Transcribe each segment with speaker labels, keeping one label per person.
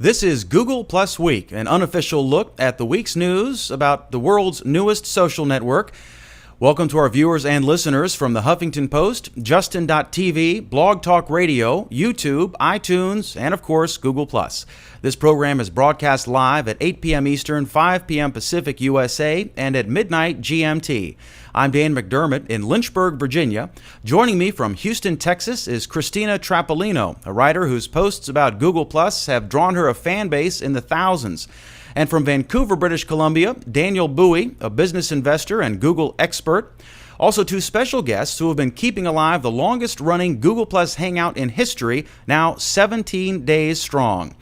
Speaker 1: This is Google Plus Week, an unofficial look at the week's news about the world's newest social network. Welcome to our viewers and listeners from the Huffington Post, Justin.tv, Blog Talk Radio, YouTube, iTunes, and of course, Google Plus. This program is broadcast live at 8 p.m. Eastern, 5 p.m. Pacific USA, and at midnight GMT. I'm Dan McDermott in Lynchburg, Virginia. Joining me from Houston, Texas is Christina Trapolino, a writer whose posts about Google Plus have drawn her a fan base in the thousands. And from Vancouver, British Columbia, Daniel Bowie, a business investor and Google expert. Also, two special guests who have been keeping alive the longest-running Google Plus hangout in history, now 17 days strong.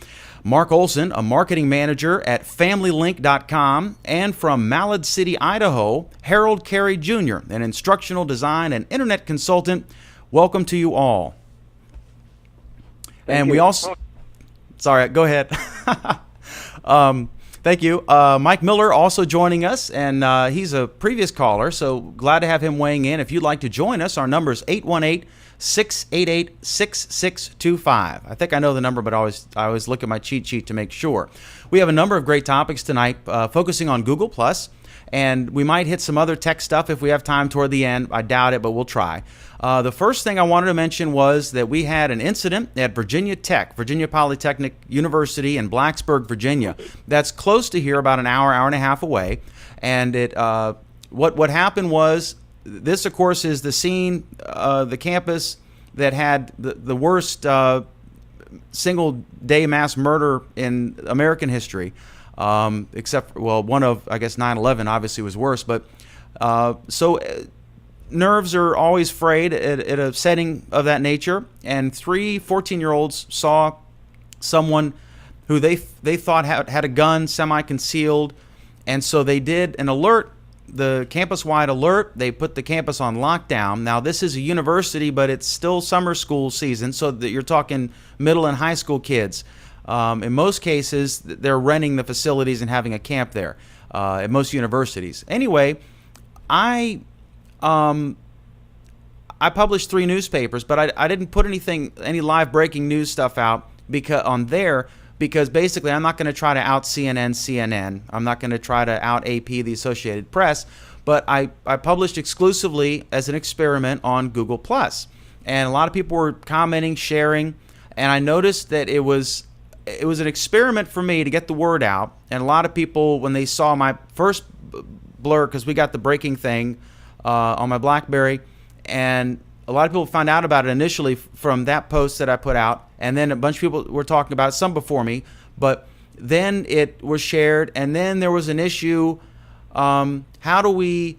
Speaker 1: Mark Olson, a marketing manager at FamilyLink.com, and from Malad City, Idaho, Harold Carey Jr., an instructional design and internet consultant. Welcome to you all.
Speaker 2: Thank
Speaker 1: we
Speaker 2: you.
Speaker 1: also, sorry, go ahead. Thank you. Mike Miller also joining us, and he's a previous caller, so glad to have him weighing in. If you'd like to join us, our number is 818-688-6625. I think I know the number, but I always look at my cheat sheet to make sure. We have a number of great topics tonight, focusing on Google Plus, and we might hit some other tech stuff if we have time toward the end. I doubt it, but we'll try. The first thing I wanted to mention was that we had an incident at Virginia Tech, Virginia Polytechnic University in Blacksburg, Virginia. That's close to here, about an hour and a half away. And what happened was, this, of course, is the scene, the campus that had the worst single-day mass murder in American history, except, well, one of, I guess, 9/11 obviously was worse. But nerves are always frayed at a setting of that nature, and three 14-year-olds saw someone who they thought had a gun semi-concealed, and so they did an alert, the campus-wide alert. They put the campus on lockdown. Now, this is a university, but it's still summer school season, so that you're talking middle and high school kids. In most cases, they're renting the facilities and having a camp there at most universities. Anyway, I published 3 newspapers, but I didn't put any live breaking news stuff out because basically I'm not going to try to out CNN. I'm not going to try to out AP, the Associated Press, but I published exclusively as an experiment on Google Plus, and a lot of people were commenting, sharing, and I noticed that it was an experiment for me to get the word out. And a lot of people, when they saw my first blur, because we got the breaking thing on my BlackBerry, and a lot of people found out about it initially from that post that I put out, and then a bunch of people were talking about it, some before me, but then it was shared, and then there was an issue. How do we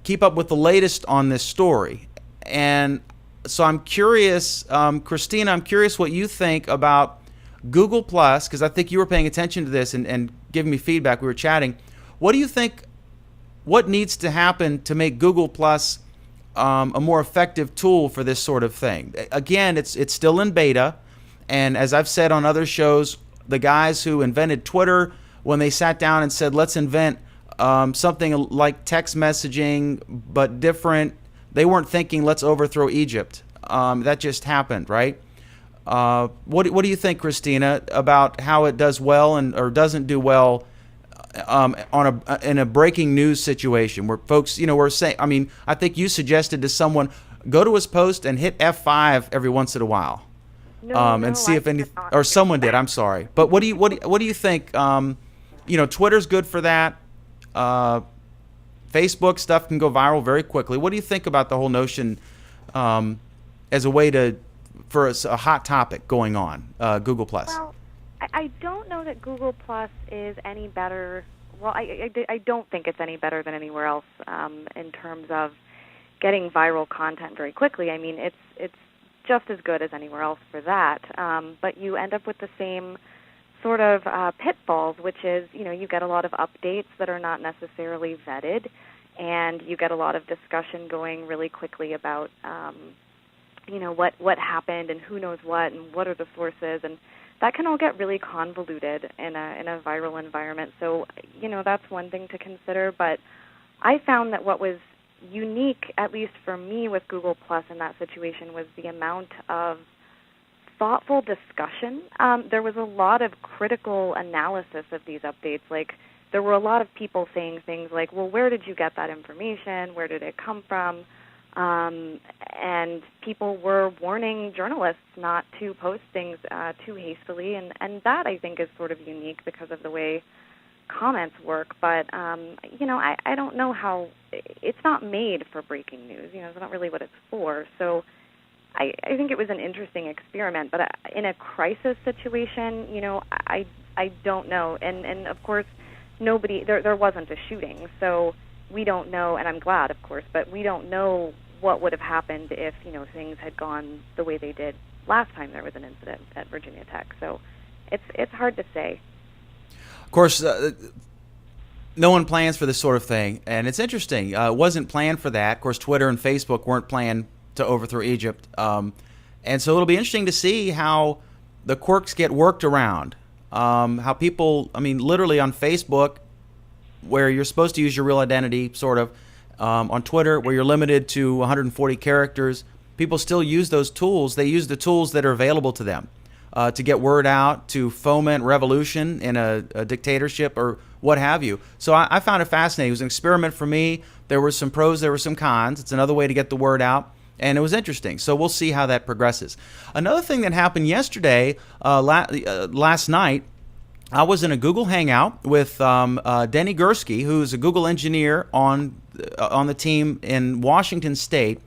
Speaker 1: keep up with the latest on this story? And so I'm curious, Christina, I'm curious what you think about Google Plus, because I think you were paying attention to this and giving me feedback. We were chatting. What do you think, what needs to happen to make Google Plus a more effective tool for this sort of thing? Again, it's still in beta, and as I've said on other shows, the guys who invented Twitter, when they sat down and said, let's invent something like text messaging but different, they weren't thinking, let's overthrow Egypt. That just happened, right? What do you think, Christina, about how it does well or doesn't do well in a breaking news situation where folks, were saying, I think you suggested to someone, go to his post and hit F5 every once in a while, and see if any, or someone did. I'm sorry, but what do you think? Twitter's good for that. Facebook stuff can go viral very quickly. What do you think about the whole notion as a way for a hot topic going on, Google Plus?
Speaker 2: Well, I don't know that Google Plus is any better. Well, I don't think it's any better than anywhere else in terms of getting viral content very quickly. I mean, it's just as good as anywhere else for that. But you end up with the same sort of pitfalls, which is, you get a lot of updates that are not necessarily vetted, and you get a lot of discussion going really quickly about, what happened and who knows what and what are the sources, and that can all get really convoluted in a viral environment. So, that's one thing to consider. But I found that what was unique, at least for me with Google Plus in that situation, was the amount of thoughtful discussion. There was a lot of critical analysis of these updates. Like, there were a lot of people saying things like, well, where did you get that information? Where did it come from? And people were warning journalists not to post things too hastily, and that, I think, is sort of unique because of the way comments work. But, I don't know how, it's not made for breaking news. It's not really what it's for. So I think it was an interesting experiment. But in a crisis situation, I don't know. And of course, there wasn't a shooting. So we don't know, and I'm glad, of course, but we don't know what would have happened if, things had gone the way they did last time there was an incident at Virginia Tech. So it's hard to say.
Speaker 1: Of course, no one plans for this sort of thing, and it's interesting. It wasn't planned for that. Of course, Twitter and Facebook weren't planned to overthrow Egypt. And so it'll be interesting to see how the quirks get worked around. How people, literally on Facebook, where you're supposed to use your real identity, sort of, on Twitter, where you're limited to 140 characters, people still use those tools. They use the tools that are available to them to get word out, to foment revolution in a dictatorship or what have you. So I found it fascinating. It was an experiment for me. There were some pros, there were some cons. It's another way to get the word out, and it was interesting. So we'll see how that progresses. Another thing that happened yesterday, last night, I was in a Google Hangout with Denny Gursky, who's a Google engineer on the team in Washington State,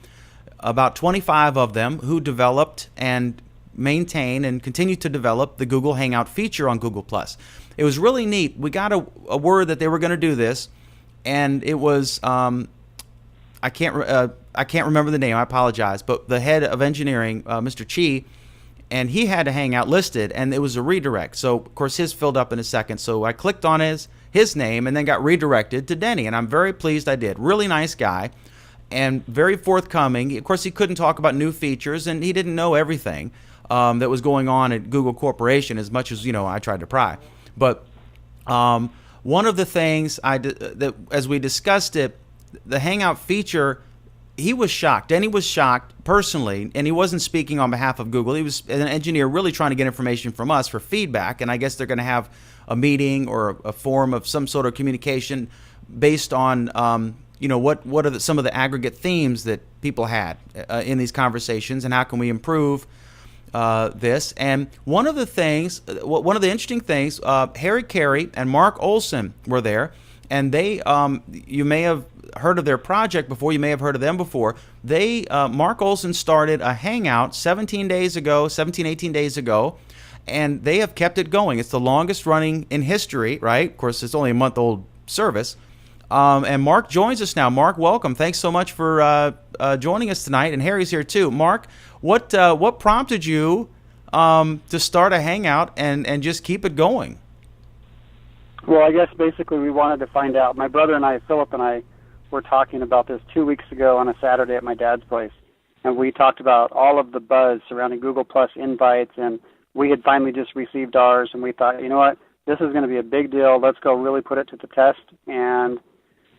Speaker 1: about 25 of them who developed and maintain and continue to develop the Google Hangout feature on Google+. It was really neat. We got a word that they were going to do this, and it was I can't remember the name. I apologize, but the head of engineering, Mr. Chi, and he had a Hangout listed, and it was a redirect. So, of course, his filled up in a second. So I clicked on his name and then got redirected to Denny, and I'm very pleased I did. Really nice guy and very forthcoming. Of course, he couldn't talk about new features, and he didn't know everything that was going on at Google Corporation as much as, I tried to pry. But one of the things that as we discussed it, the Hangout feature, he was shocked. Denny was shocked personally, and he wasn't speaking on behalf of Google. He was an engineer really trying to get information from us for feedback, and I guess they're going to have a meeting or a forum of some sort of communication based on, what are some of the aggregate themes that people had in these conversations, and how can we improve this. And one of the interesting things, Harry Carey and Mark Olson were there, and they, you may have heard of their project before, you may have heard of them before. They, Mark Olson started a Hangout 18 days ago, and they have kept it going. It's the longest running in history, right? Of course, it's only a month-old service. And Mark joins us now. Mark, welcome. Thanks so much for joining us tonight. And Harry's here too. Mark, what prompted you to start a Hangout and just keep it going?
Speaker 3: Well, I guess basically we wanted to find out. My brother and I, Philip and I, were talking about this 2 weeks ago on a Saturday at my dad's place. And we talked about all of the buzz surrounding Google Plus invites, and we had finally just received ours, and we thought, you know what, this is going to be a big deal. Let's go really put it to the test. And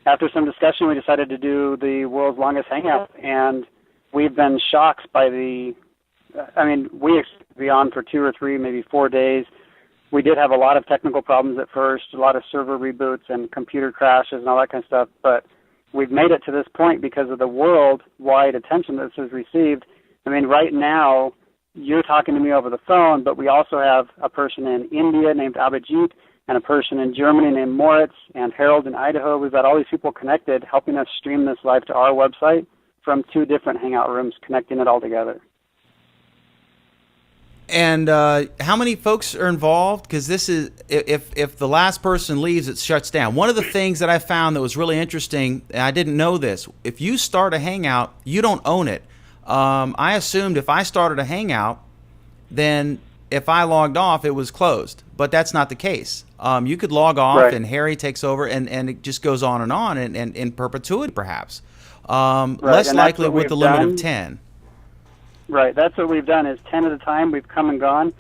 Speaker 3: after some discussion, we decided to do the world's longest Hangout, and we've been shocked by we expected to be on for 2 or 3, maybe 4 days. We did have a lot of technical problems at first, a lot of server reboots and computer crashes and all that kind of stuff, but we've made it to this point because of the worldwide attention that this has received. Right now, you're talking to me over the phone, but we also have a person in India named Abhijit and a person in Germany named Moritz and Harold in Idaho. We've got all these people connected, helping us stream this live to our website from 2 different Hangout rooms, connecting it all together.
Speaker 1: And how many folks are involved? Because this is, if the last person leaves, it shuts down. One of the things that I found that was really interesting, and I didn't know this, if you start a Hangout, you don't own it. I assumed if I started a Hangout, then if I logged off, it was closed. But that's not the case. You could log off, right, and Harry takes over, and it just goes on and in perpetuity, perhaps.
Speaker 3: Right.
Speaker 1: Less likely with the limit of 10.
Speaker 3: Right, that's what we've done is 10 at a time. We've come and gone.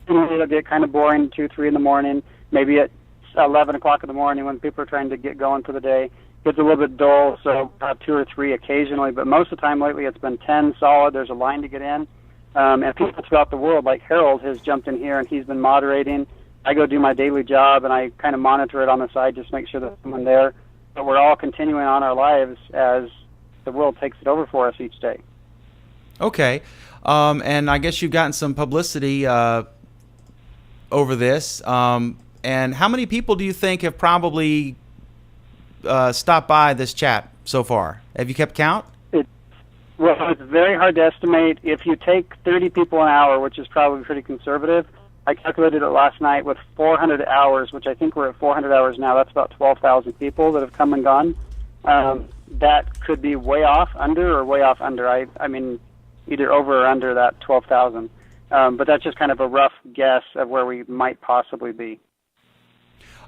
Speaker 3: It'll get kind of boring 2, 3 in the morning, maybe at 11 o'clock in the morning when people are trying to get going for the day. It gets a little bit dull, so we'll have 2 or 3 occasionally, but most of the time lately it's been 10 solid. There's a line to get in. and people throughout the world, like Harold, has jumped in here and he's been moderating. I go do my daily job and I kind of monitor it on the side, just make sure there's someone there. But we're all continuing on our lives as the world takes it over for us each day.
Speaker 1: Okay. And I guess you've gotten some publicity over this. And how many people do you think have probably stopped by this chat so far? Have you kept count?
Speaker 3: Well, it's very hard to estimate. If you take 30 people an hour, which is probably pretty conservative, I calculated it last night with 400 hours, which I think we're at 400 hours now. That's about 12,000 people that have come and gone. That could be way off, under, or way off under. I mean, either over or under that 12,000. But that's just kind of a rough guess of where we might possibly be.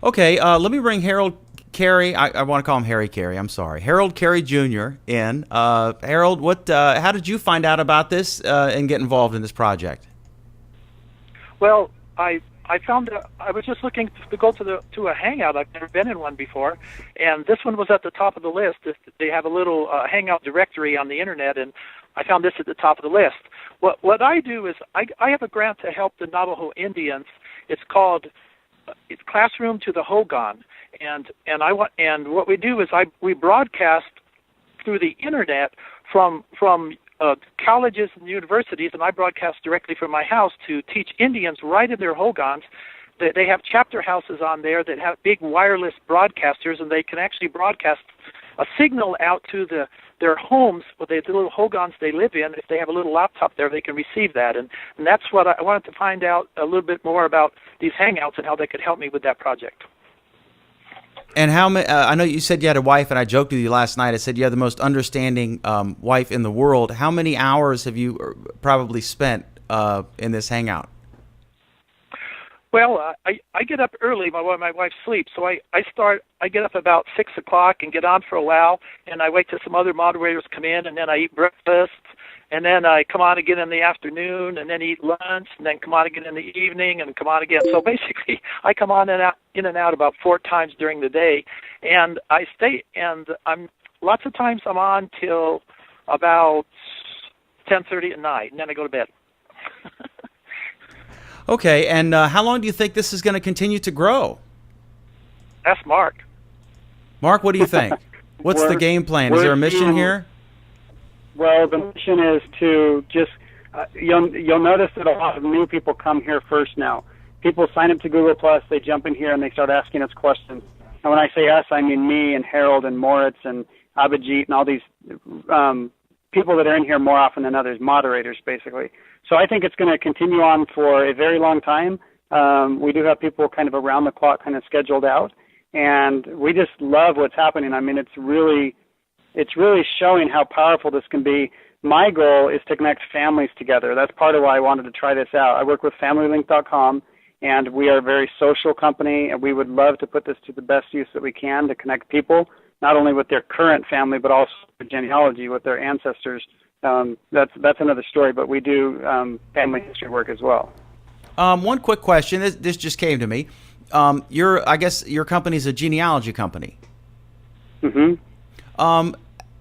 Speaker 1: Okay, let me bring Harold Carey. I want to call him Harry Carey. I'm sorry, Harold Carey Jr. in. Harold, how did you find out about this and get involved in this project?
Speaker 4: Well, I found I was just looking to go to a hangout. I've never been in one before, and this one was at the top of the list. They have a little hangout directory on the internet, and I found this at the top of the list. What I do is I have a grant to help the Navajo Indians. It's called Classroom to the Hogan, and what we do is we broadcast through the internet from colleges and universities, and I broadcast directly from my house to teach Indians right in their hogans. They have chapter houses on there that have big wireless broadcasters, and they can actually broadcast a signal out to their homes, or the little hogans they live in. If they have a little laptop there, they can receive that. And that's what I wanted to find out a little bit more about these hangouts and how they could help me with that project.
Speaker 1: And how many? I know you said you had a wife, and I joked with you last night. I said you have the most understanding wife in the world. How many hours have you probably spent in this hangout?
Speaker 4: Well, I get up early while my wife sleeps, so I get up about 6 o'clock and get on for a while, and I wait till some other moderators come in, and then I eat breakfast, and then I come on again in the afternoon, and then eat lunch, and then come on again in the evening, and come on again. So basically, I come on and out, in and out about 4 times during the day, and I stay, and lots of times I'm on till about 10:30 at night, and then I go to bed.
Speaker 1: Okay, and how long do you think this is going to continue to grow?
Speaker 4: Ask Mark.
Speaker 1: Mark, what do you think? What's the game plan? Is there a mission here?
Speaker 3: Well, the mission is to just, you'll notice that a lot of new people come here first now. People sign up to Google+, they jump in here and they start asking us questions. And when I say us, I mean me and Harold and Moritz and Abhijit and all these people that are in here more often than others, moderators basically. So I think it's going to continue on for a very long time. We do have people kind of around the clock kind of scheduled out, and we just love what's happening. I mean, it's really showing how powerful this can be. My goal is to connect families together. That's part of why I wanted to try this out. I work with FamilyLink.com, and we are a very social company, and we would love to put this to the best use that we can to connect people, not only with their current family, but also with genealogy, with their ancestors. That's another story, but we do family history work as well.
Speaker 1: One quick question. This just came to me. I guess your company is a genealogy company.
Speaker 3: Mm-hmm.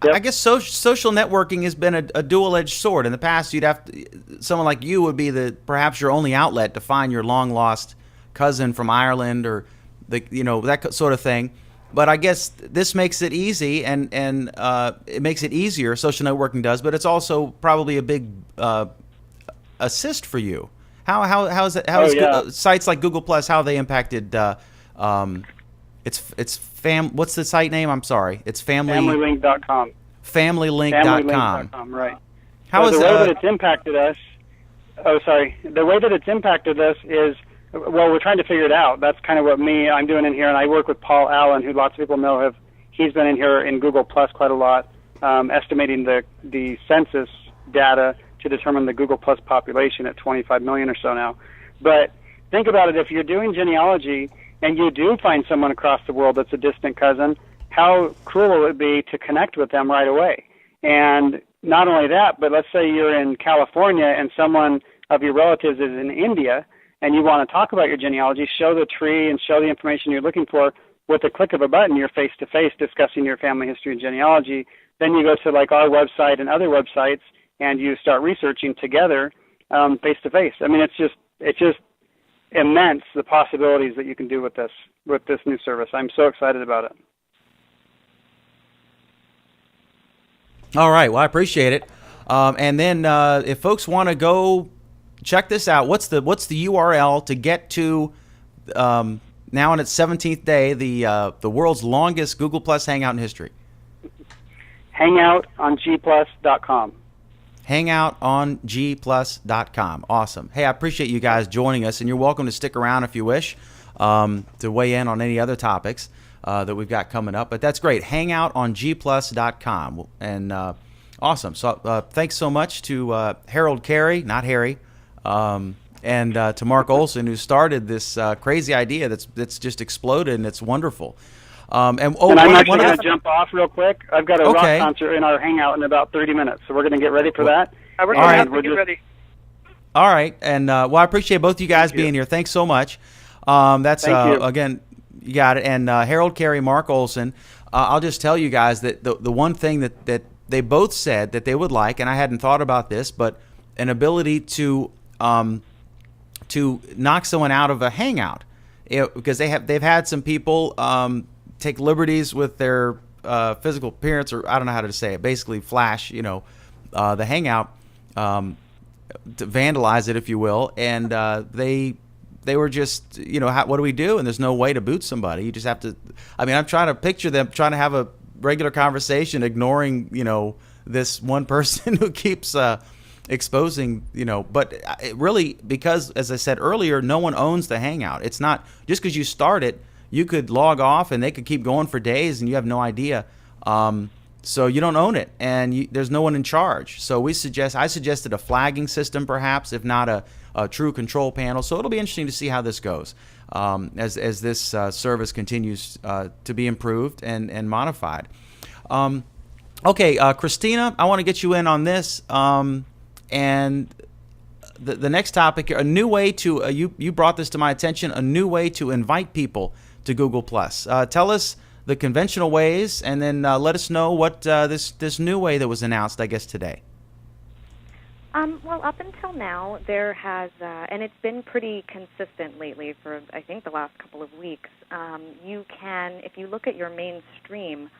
Speaker 1: Yep. I guess social networking has been a dual-edged sword. In the past, someone like you would be perhaps your only outlet to find your long-lost cousin from Ireland or that sort of thing. But I guess this makes it easy, and it makes it easier. Social networking does, but it's also probably a big assist for you. How is it? Sites like Google Plus, how they impacted? What's the site name? I'm sorry. It's
Speaker 3: FamilyLink.com.
Speaker 1: FamilyLink.com.
Speaker 3: Right.
Speaker 1: How is
Speaker 3: the way that it's impacted us? Oh, sorry. The way that it's impacted us is, well, we're trying to figure it out. That's kind of what I'm doing in here, and I work with Paul Allen, who lots of people know. He's been in here in Google Plus quite a lot, estimating the census data to determine the Google Plus population at 25 million or so now. But think about it. If you're doing genealogy and you do find someone across the world that's a distant cousin, how cool will it be to connect with them right away? And not only that, but let's say you're in California and someone of your relatives is in India, and you want to talk about your genealogy, show the tree and show the information you're looking for. With a click of a button, you're face-to-face discussing your family history and genealogy. Then you go to like our website and other websites, and you start researching together, face to face. I mean, it's just immense, the possibilities that you can do with this new service. I'm so excited about it.
Speaker 1: All right. Well, I appreciate it. And then if folks want to go check this out, what's the URL to get to now on its 17th day, the world's longest Google Plus Hangout in history?
Speaker 3: HangoutOnGplus.com.
Speaker 1: HangoutOnGplus.com. Awesome. Hey, I appreciate you guys joining us, and you're welcome to stick around if you wish to weigh in on any other topics that we've got coming up. But that's great. HangoutOnGplus.com. And awesome. So thanks so much to Harold Carey, not Harry, and to Mark Olson, who started this crazy idea that's just exploded, and it's wonderful. And I'm
Speaker 3: actually going to jump off real quick. I've got a rock concert in our hangout in about 30 minutes, so we're going to get ready for that.
Speaker 4: We're going to have to get ready.
Speaker 1: All right, and well, I appreciate both you guys being here. Thanks so much. That's again, you got it. And Harold Carey, Mark Olson. I'll just tell you guys that the one thing that they both said that they would like, and I hadn't thought about this, but an ability to knock someone out of a hangout, because they've had some people take liberties with their physical appearance, or I don't know how to say it, basically flash, the hangout, to vandalize it, if you will, and they were just, what do we do? And there's no way to boot somebody. You just have to. I mean, I'm trying to picture them trying to have a regular conversation, ignoring, this one person who keeps exposing, but it really, because as I said earlier, no one owns the hangout. It's not just because you start it, you could log off and they could keep going for days and you have no idea. So you don't own it, and there's no one in charge. So I suggested a flagging system, perhaps, if not a true control panel. So it'll be interesting to see how this goes as this service continues to be improved and modified. Okay, Christina, I want to get you in on this. And the next topic, a new way to you brought this to my attention, a new way to invite people to Google Plus. Tell us the conventional ways, and then let us know what this new way that was announced, I guess, today.
Speaker 2: Well, up until now, there has, and it's been pretty consistent lately for, I think, the last couple of weeks. You can, if you look at your main stream,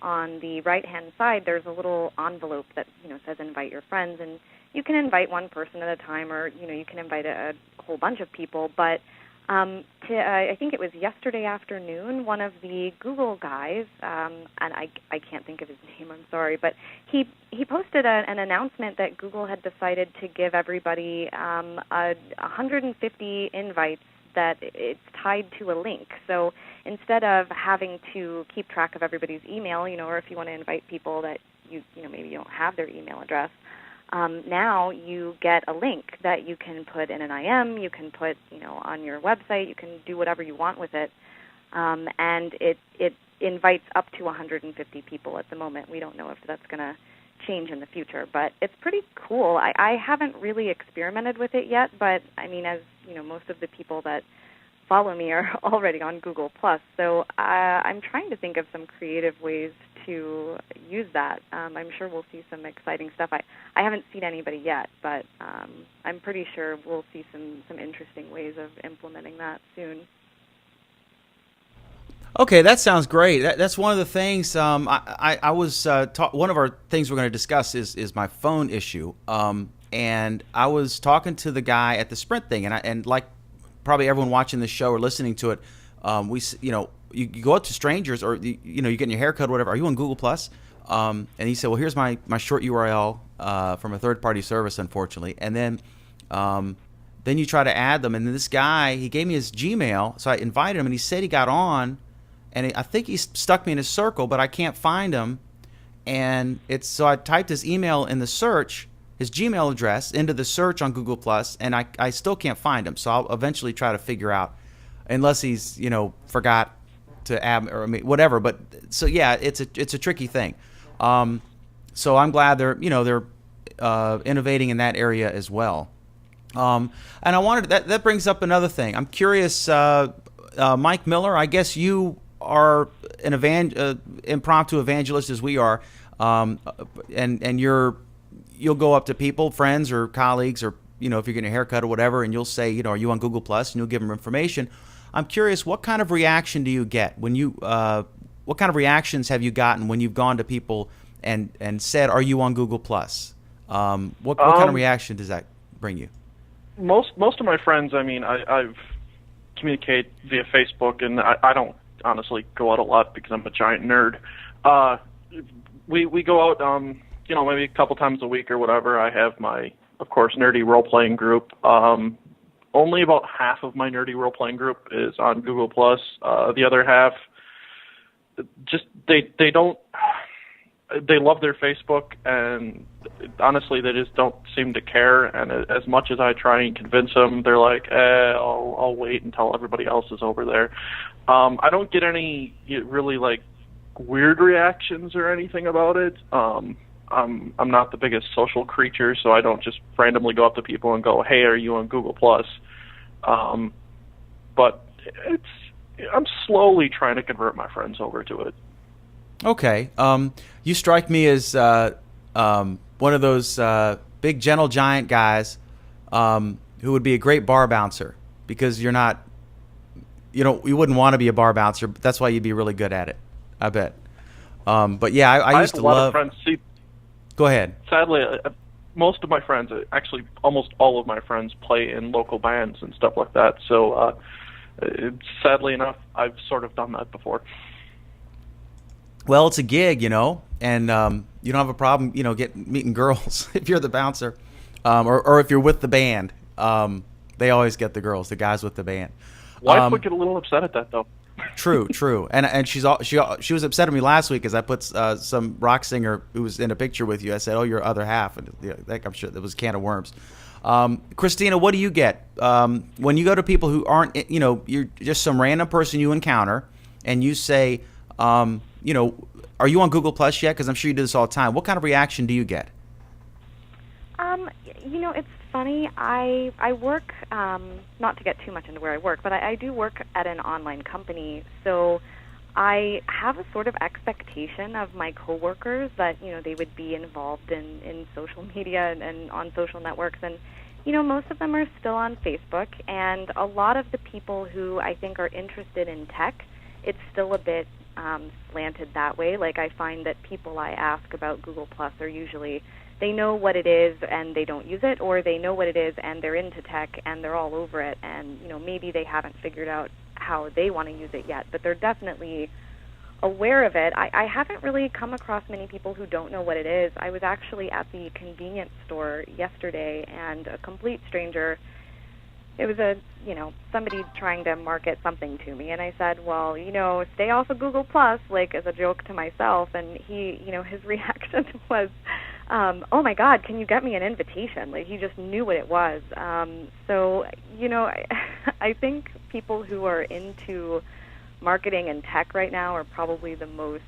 Speaker 2: on the right-hand side, there's a little envelope that says invite your friends, and you can invite one person at a time, or you can invite a whole bunch of people. But I think it was yesterday afternoon, one of the Google guys, and I can't think of his name, I'm sorry, but he posted an announcement that Google had decided to give everybody 150 invites that it's tied to a link. So instead of having to keep track of everybody's email, or if you want to invite people that maybe you don't have their email address, now you get a link that you can put in an IM, you can put on your website, you can do whatever you want with it, and it invites up to 150 people at the moment. We don't know if that's going to change in the future, but it's pretty cool. I haven't really experimented with it yet, but I mean, as most of the people that follow me are already on Google Plus, so I'm trying to think of some creative ways to use that. I'm sure we'll see some exciting stuff. I haven't seen anybody yet, but I'm pretty sure we'll see some interesting ways of implementing that soon.
Speaker 1: Okay, that sounds great. That's one of the things I was one of our things we're going to discuss is my phone issue. And I was talking to the guy at the Sprint thing, and like probably everyone watching this show or listening to it, you go up to strangers, or you're getting your hair cut or whatever. Are you on Google Plus? And he said, well, here's my short URL from a third-party service, unfortunately. And then you try to add them, and then this guy, he gave me his Gmail, so I invited him, and he said he got on, and I think he stuck me in his circle, but I can't find him. And so I typed his email in the search, his Gmail address, into the search on Google Plus, and I still can't find him. So I'll eventually try to figure out, unless he's forgot to add, or whatever. But so yeah, it's a tricky thing. So I'm glad they're innovating in that area as well. And I wanted that brings up another thing. I'm curious, Mike Miller. I guess you are an impromptu evangelist as we are, and you'll go up to people, friends or colleagues or if you're getting a haircut or whatever, and you'll say, are you on Google Plus, and you'll give them information. I'm curious, what kind of reaction do you get when what kind of reactions have you gotten when you've gone to people and said, are you on Google Plus? What kind of reaction does that bring you?
Speaker 5: Most of my friends, I've communicate via Facebook, and I don't honestly go out a lot because I'm a giant nerd. We go out, maybe a couple times a week or whatever. I have my, of course, nerdy role-playing group. Only about half of my nerdy role-playing group is on Google Plus. The other half, just they don't. They love their Facebook, and honestly, they just don't seem to care. And as much as I try and convince them, they're like, I'll wait until everybody else is over there. I don't get any really weird reactions or anything about it. I'm not the biggest social creature, so I don't just randomly go up to people and go, hey, are you on Google Plus? But I'm slowly trying to convert my friends over to it.
Speaker 1: Okay. You strike me as one of those big, gentle giant guys who would be a great bar bouncer, because you're not, you wouldn't want to be a bar bouncer, but that's why you'd be really good at it, I bet. But yeah, I used to love.
Speaker 5: I have a lot of friends. See,
Speaker 1: go ahead.
Speaker 5: Sadly, most of my friends, actually almost all of my friends, play in local bands and stuff like that. So sadly enough, I've sort of done that before.
Speaker 1: Well, it's a gig, and you don't have a problem, meeting girls if you're the bouncer, or if you're with the band. They always get the girls, the guys with the band.
Speaker 5: Wife would get a little upset at that, though.
Speaker 1: True, and she was upset at me last week because I put some rock singer who was in a picture with you. I said, "Oh, your other half," and I'm sure that was a can of worms. Christina, what do you get when you go to people who aren't, you're just some random person you encounter, and you say, are you on Google Plus yet? Because I'm sure you do this all the time. What kind of reaction do you get?
Speaker 2: It's funny. I work, not to get too much into where I work, but I do work at an online company. So I have a sort of expectation of my coworkers that, they would be involved in social media and on social networks. And, most of them are still on Facebook. And a lot of the people who I think are interested in tech, it's still a bit slanted that way. Like, I find that people I ask about Google Plus are usually, they know what it is and they don't use it, or they know what it is and they're into tech and they're all over it, and maybe they haven't figured out how they want to use it yet, but they're definitely aware of it. I haven't really come across many people who don't know what it is. I was actually at the convenience store yesterday, and a complete stranger, it was somebody trying to market something to me, and I said, well, stay off of Google Plus, as a joke to myself, and he, his reaction was, oh my God, can you get me an invitation? He just knew what it was. So, I think people who are into marketing and tech right now are probably the most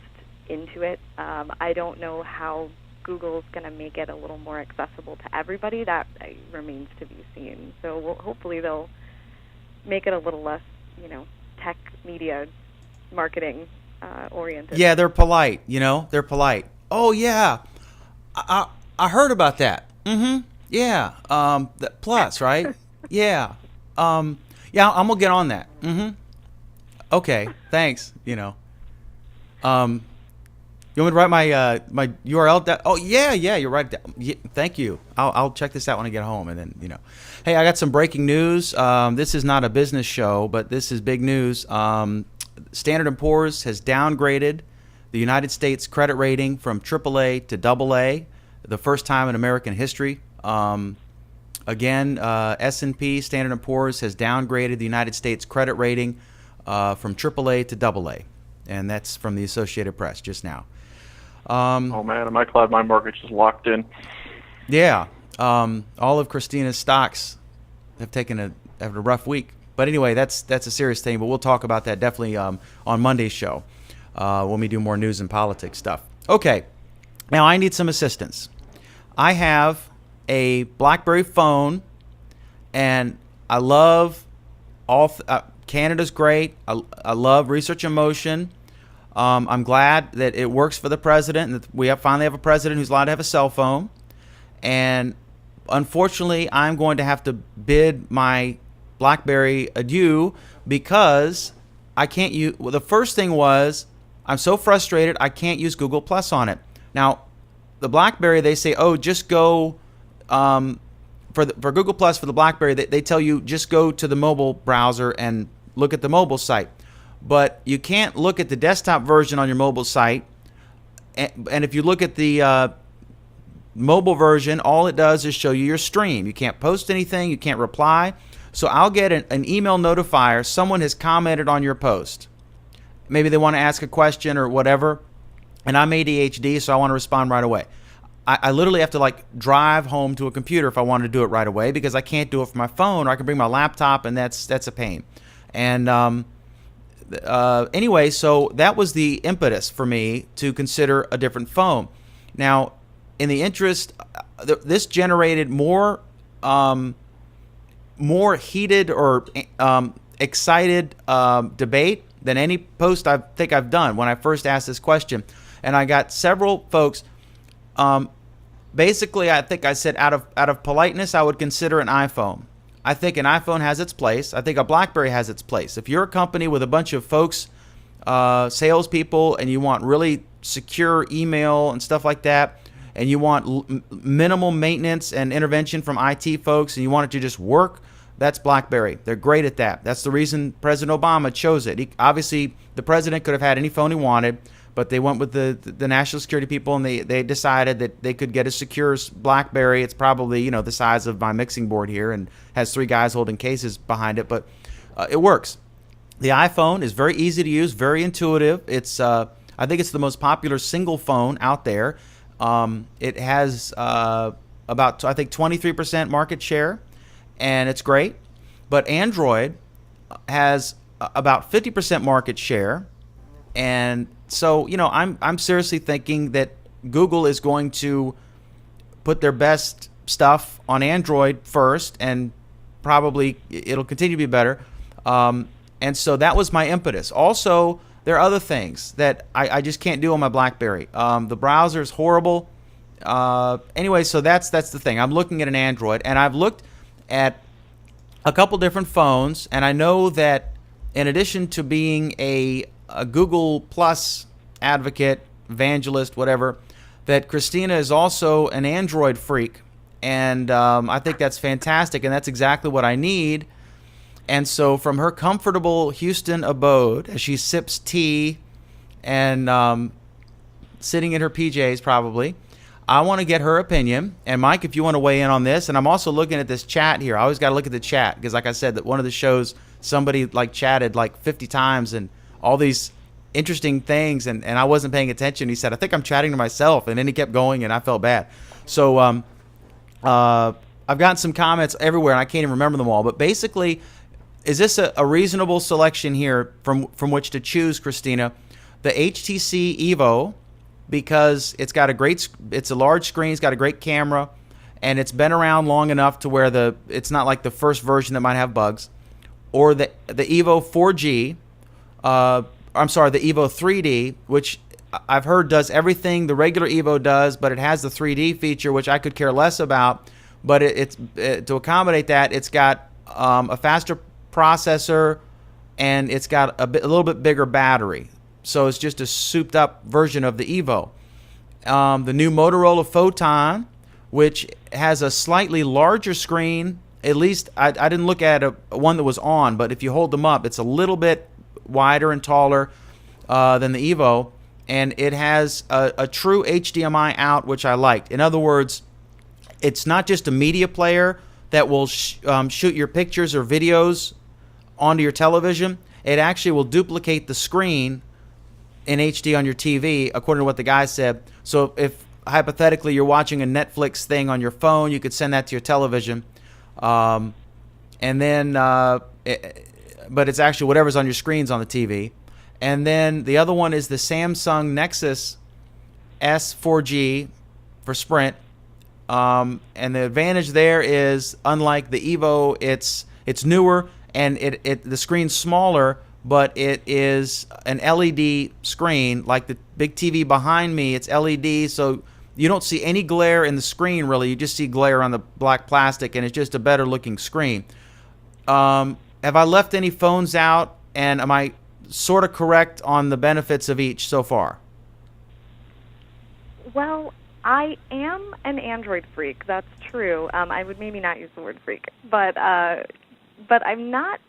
Speaker 2: into it. I don't know how Google's going to make it a little more accessible to everybody. That remains to be seen. So hopefully they'll make it a little less, tech media marketing oriented.
Speaker 1: Yeah, they're polite. They're polite. Oh yeah, I heard about that. Mm-hmm. Yeah. The Plus, right? Yeah. Yeah, I'm gonna get on that. Mm-hmm. Okay. Thanks. You want me to write my URL down? Oh yeah, you're right. Yeah, thank you. I'll check this out when I get home, and then Hey, I got some breaking news. This is not a business show, but this is big news. Standard & Poor's has downgraded the United States credit rating from AAA to AA, the first time in American history. Again, S&P, Standard & Poor's, has downgraded the United States credit rating from AAA to AA, and that's from the Associated Press just now.
Speaker 5: Oh man, am I glad my mortgage is locked in.
Speaker 1: Yeah. All of Christina's stocks have taken a rough week. But anyway, that's a serious thing, but we'll talk about that definitely on Monday's show when we do more news and politics stuff. Okay. Now I need some assistance. I have a BlackBerry phone, and I love Canada's great. I love Research in Motion. I'm glad that it works for the president, and that we finally have a president who's allowed to have a cell phone. And unfortunately, I'm going to have to bid my BlackBerry adieu because I can't use. Well, the first thing was I'm so frustrated I can't use Google Plus on it. Now, the BlackBerry, they say, oh, just go for Google Plus for the BlackBerry. They tell you just go to the mobile browser and look at the mobile site, but you can't look at the desktop version on your mobile site. And if you look at the mobile version, all it does is show you your stream. You can't post anything. You can't reply. So I'll get an email notifier. Someone has commented on your post. Maybe they want to ask a question or whatever. And I'm ADHD, so I want to respond right away. I literally have to like drive home to a computer if I want to do it right away because I can't do it from my phone, or I can bring my laptop, and that's a pain. And anyway, so that was the impetus for me to consider a different phone. Now, in the interest, this generated more heated or excited debate than any post I think I've done when I first asked this question. And I got several folks. Basically, I think I said out of politeness, I would consider an iPhone. I think an iPhone has its place. I think a BlackBerry has its place. If you're a company with a bunch of folks, salespeople, and you want really secure email and stuff like that, and you want minimal maintenance and intervention from IT folks, and you want it to just work, that's BlackBerry. They're great at that. That's the reason President Obama chose it. Obviously, the president could have had any phone he wanted, but they went with the national security people, and they decided that they could get a secure BlackBerry. It's probably the size of my mixing board here and has 3 guys holding cases behind it, but it works. The iPhone is very easy to use, very intuitive. It's I think it's the most popular single phone out there. It has about, I think, 23% market share, and it's great. But Android has about 50% market share, and so I'm seriously thinking that Google is going to put their best stuff on Android first, and probably it'll continue to be better. And so that was my impetus. Also, there are other things that I just can't do on my BlackBerry. The browser is horrible. Anyway, so that's the thing. I'm looking at an Android, and I've looked at a couple different phones, and I know that in addition to being a Google Plus advocate, evangelist, whatever, that Christina is also an Android freak, and I think that's fantastic, and that's exactly what I need. And so from her comfortable Houston abode, as she sips tea and sitting in her PJs probably, I want to get her opinion. And Mike, if you want to weigh in on this, and I'm also looking at this chat here. I always got to look at the chat because, like I said, that one of the shows somebody like chatted like 50 times and all these interesting things, and I wasn't paying attention. He said, I think I'm chatting to myself, and then he kept going, and I felt bad. So I've gotten some comments everywhere, and I can't even remember them all. But basically, is this a reasonable selection here from which to choose, Christina? The HTC Evo, because it's a large screen, it's got a great camera, and it's been around long enough to where it's not like the first version that might have bugs, or the Evo 4G. The Evo 3D, which I've heard does everything the regular Evo does, but it has the 3D feature, which I could care less about. But to accommodate that, it's got a faster processor, and it's got a little bit bigger battery. So it's just a souped up version of the Evo. The new Motorola Photon, which has a slightly larger screen. At least I didn't look at one that was on, but if you hold them up, it's a little bit wider and taller than the Evo, and it has a true HDMI out, which I liked. In other words, it's not just a media player that will shoot your pictures or videos onto your television. It actually will duplicate the screen in HD on your TV, according to what the guy said. So if hypothetically you're watching a Netflix thing on your phone, you could send that to your television, and then but it's actually whatever's on your screens on the TV. And then the other one is the Samsung Nexus S4G for Sprint. And the advantage there is, unlike the Evo, it's newer, and the screen's smaller, but it is an LED screen. Like the big TV behind me, it's LED, so you don't see any glare in the screen really. You just see glare on the black plastic, and it's just a better looking screen. Have I left any phones out, and am I sort of correct on the benefits of each so far?
Speaker 2: Well, I am an Android freak. That's true. I would maybe not use the word freak, but I'm not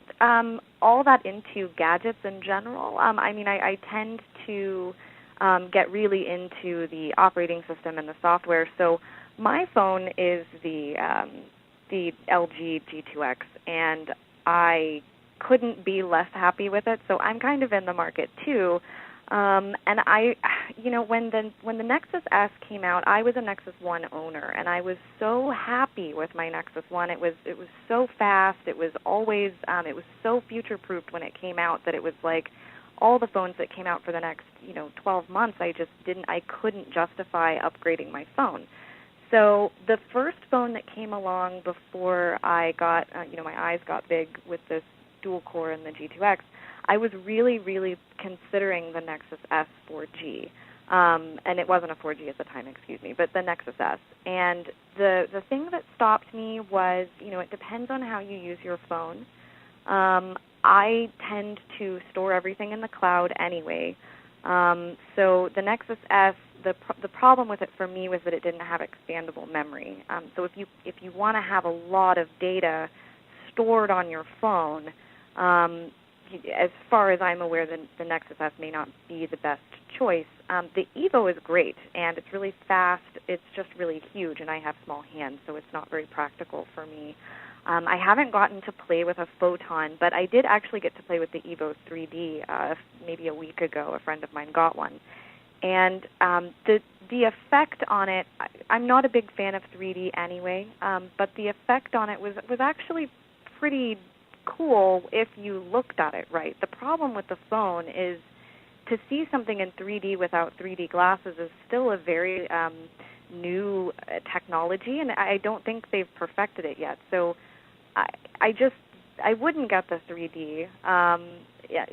Speaker 2: all that into gadgets in general. I mean, I tend to get really into the operating system and the software. So my phone is the LG G2X, and I couldn't be less happy with it. So I'm kind of in the market too. And I, when the Nexus S came out, I was a Nexus 1 owner, and I was so happy with my Nexus 1. It was so fast. It was always it was so future-proofed when it came out that it was like all the phones that came out for the next 12 months. I couldn't justify upgrading my phone. So the first phone that came along before I got my eyes got big with this dual core and the G2X, I was really, really considering the Nexus S 4G. And it wasn't a 4G at the time, excuse me, but the Nexus S. And the thing that stopped me was, it depends on how you use your phone. I tend to store everything in the cloud anyway. So the Nexus S, the problem with it for me was that it didn't have expandable memory. So if you want to have a lot of data stored on your phone, as far as I'm aware, the Nexus S may not be the best choice. The Evo is great, and it's really fast. It's just really huge, and I have small hands, so it's not very practical for me. I haven't gotten to play with a Photon, but I did actually get to play with the Evo 3D maybe a week ago. A friend of mine got one. And the effect on it, I'm not a big fan of 3D anyway, but the effect on it was actually pretty cool if you looked at it right. The problem with the phone is to see something in 3D without 3D glasses is still a very new technology, and I don't think they've perfected it yet. So I wouldn't get the 3D,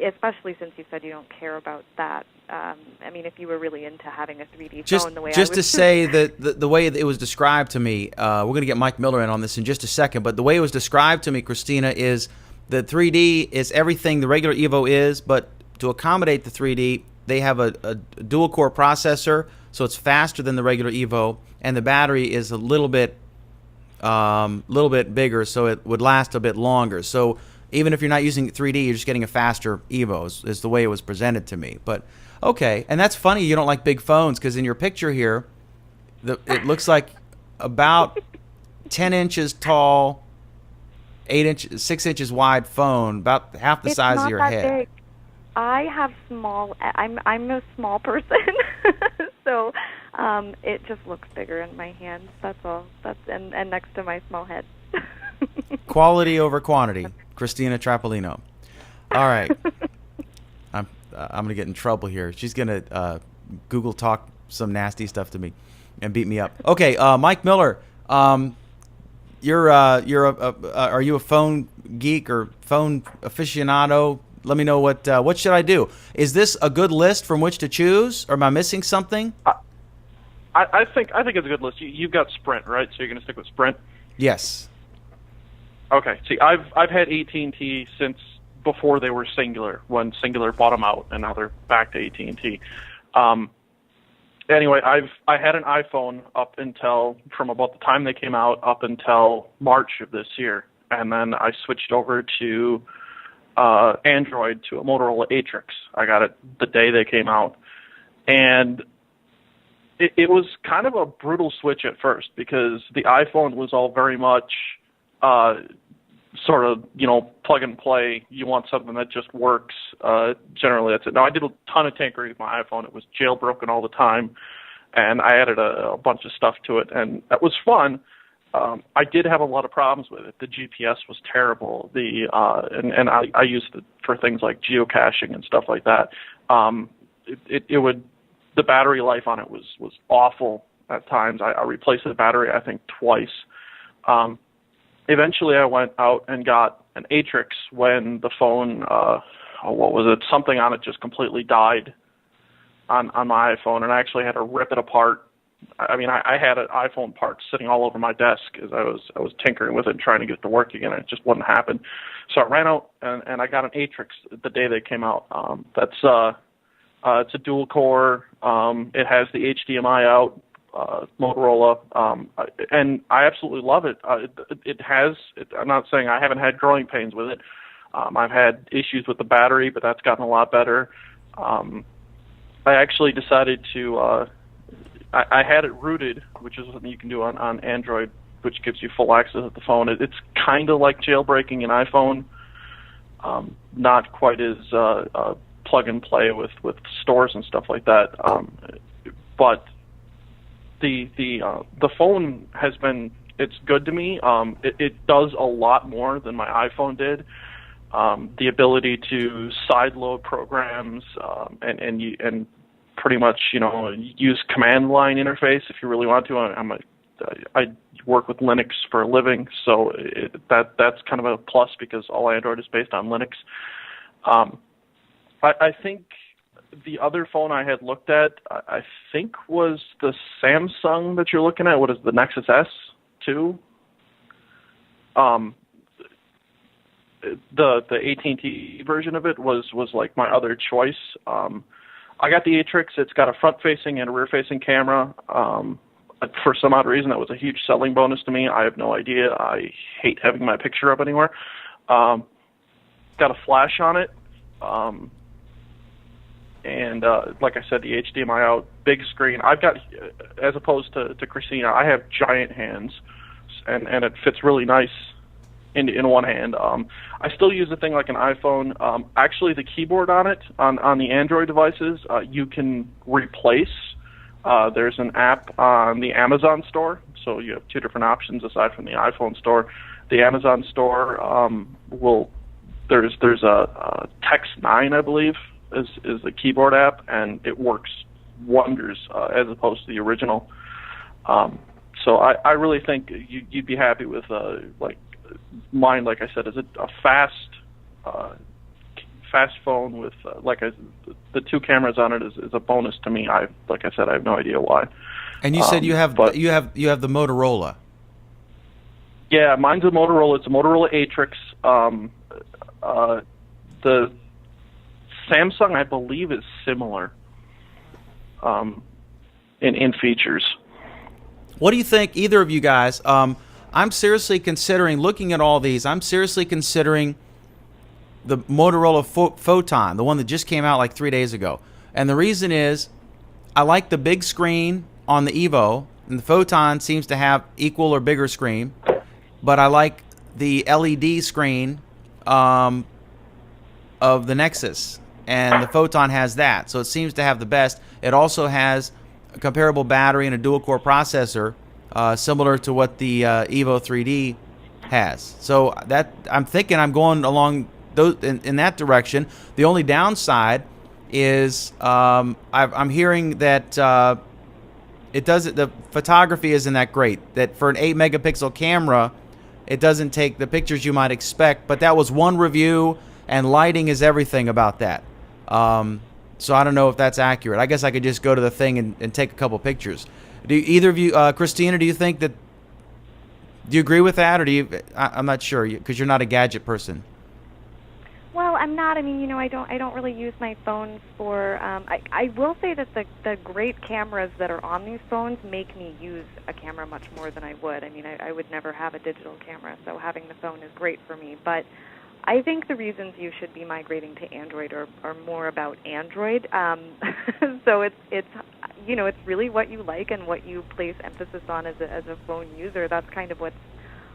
Speaker 2: especially since you said you don't care about that. I mean, if you were really into having a 3D phone the way I was.
Speaker 1: Just to say that the way it was described to me, we're going to get Mike Miller in on this in just a second, but the way it was described to me, Christina, is the 3D is everything the regular Evo is, but to accommodate the 3D, they have a dual-core processor, so it's faster than the regular Evo, and the battery is a little bit bigger, so it would last a bit longer. So even if you're not using 3D, you're just getting a faster Evo, is the way it was presented to me. But okay, and that's funny you don't like big phones, because in your picture here, it looks like about 10 inches tall, 6 inches wide phone, about half the size of your head.
Speaker 2: Big. I have small. I'm a small person, so it just looks bigger in my hands. That's all. And next to my small head.
Speaker 1: Quality over quantity, Christina Trapolino. All right, I'm gonna get in trouble here. She's gonna Google talk some nasty stuff to me and beat me up. Okay, Mike Miller. Are you a phone geek or phone aficionado? Let me know what should I do? Is this a good list from which to choose, or am I missing something?
Speaker 5: I think it's a good list. You've got Sprint, right? So you're going to stick with Sprint?
Speaker 1: Yes.
Speaker 5: Okay. See, I've had AT&T since before they were Singular, when Singular bought them out, and now they're back to AT&T. Anyway, I had an iPhone up until from about the time they came out up until March of this year, and then I switched over to Android to a Motorola Atrix. I got it the day they came out, and it was kind of a brutal switch at first because the iPhone was all very much sort of, plug and play. You want something that just works. Generally, that's it. Now, I did a ton of tinkering with my iPhone. It was jailbroken all the time, and I added a bunch of stuff to it, and that was fun. I did have a lot of problems with it. The GPS was terrible. And I used it for things like geocaching and stuff like that. The battery life on it was awful at times. I replaced the battery I think twice. Eventually, I went out and got an Atrix when the phone, something on it just completely died on my iPhone, and I actually had to rip it apart I had an iPhone part sitting all over my desk as I was tinkering with it and trying to get it to work again. It just wouldn't happen. So I ran out and I got an Atrix the day they came out. It's a dual core. It has the HDMI out, Motorola, and I absolutely love it. I'm not saying I haven't had growing pains with it. I've had issues with the battery, but that's gotten a lot better. I actually decided to. I had it rooted, which is something you can do on Android, which gives you full access to the phone. It's kind of like jailbreaking an iPhone, not quite as plug and play with stores and stuff like that. But the phone has been, it's good to me. It does a lot more than my iPhone did. The ability to sideload programs and pretty much use command line interface if you really want to. I work with Linux for a living, so that's kind of a plus because all Android is based on Linux. I think the other phone I had looked at, I think was the Samsung that you're looking at. What is the Nexus S2? The AT&T version of it was like my other choice. I got the Atrix. It's got a front-facing and a rear-facing camera. For some odd reason, that was a huge selling bonus to me. I have no idea. I hate having my picture up anywhere. Got a flash on it. And like I said, the HDMI out, big screen. I've got, as opposed to Christina, I have giant hands, and it fits really nice in one hand. I still use a thing like an iPhone. Actually, the keyboard on it, on the Android devices, you can replace. There's an app on the Amazon store, so you have two different options aside from the iPhone store. The Amazon store there's a Text 9, I believe, is the keyboard app, and it works wonders as opposed to the original. So I really think you'd be happy with like mine. Like I said, is a fast phone with the two cameras on it is a bonus to me. Like I said, I have no idea why.
Speaker 1: And you said you have the Motorola.
Speaker 5: Yeah, mine's a Motorola. It's a Motorola Atrix. The Samsung, I believe, is similar in features.
Speaker 1: What do you think, either of you guys? I'm seriously considering, looking at all these, I'm seriously considering the Motorola Photon, the one that just came out like 3 days ago. And the reason is I like the big screen on the Evo, and the Photon seems to have equal or bigger screen, but I like the LED screen of the Nexus, and the Photon has that, so it seems to have the best. It also has a comparable battery and a dual-core processor, similar to what the Evo 3D has. So that I'm thinking I'm going along those in that direction. The only downside is I'm hearing that the photography isn't that great. That for an 8-megapixel camera, it doesn't take the pictures you might expect. But that was one review, and lighting is everything about that. So I don't know if that's accurate. I guess I could just go to the thing and take a couple pictures. Do either of you, Christina, do you think that? Do you agree with that, or do you? I'm not sure because you're not a gadget person.
Speaker 2: Well, I'm not. I mean, I don't really use my phones for. I will say that the great cameras that are on these phones make me use a camera much more than I would. I mean, I would never have a digital camera, so having the phone is great for me. But I think the reasons you should be migrating to Android are more about Android. So it's really what you like and what you place emphasis on as a phone user. That's kind of what's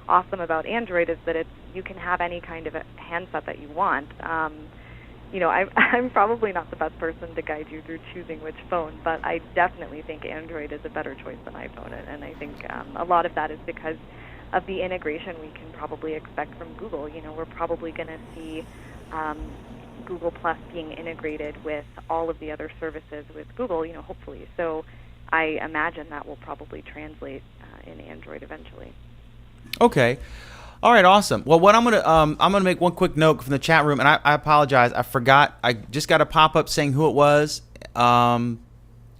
Speaker 2: awesome about Android, is that you can have any kind of a handset that you want. I'm probably not the best person to guide you through choosing which phone, but I definitely think Android is a better choice than iPhone, and I think a lot of that is because of the integration we can probably expect from Google. We're probably going to see Google Plus being integrated with all of the other services with Google, hopefully. So I imagine that will probably translate in Android eventually.
Speaker 1: Okay. All right, awesome. Well, what I'm gonna make one quick note from the chat room, and I apologize, I forgot. I just got a pop-up saying who it was, and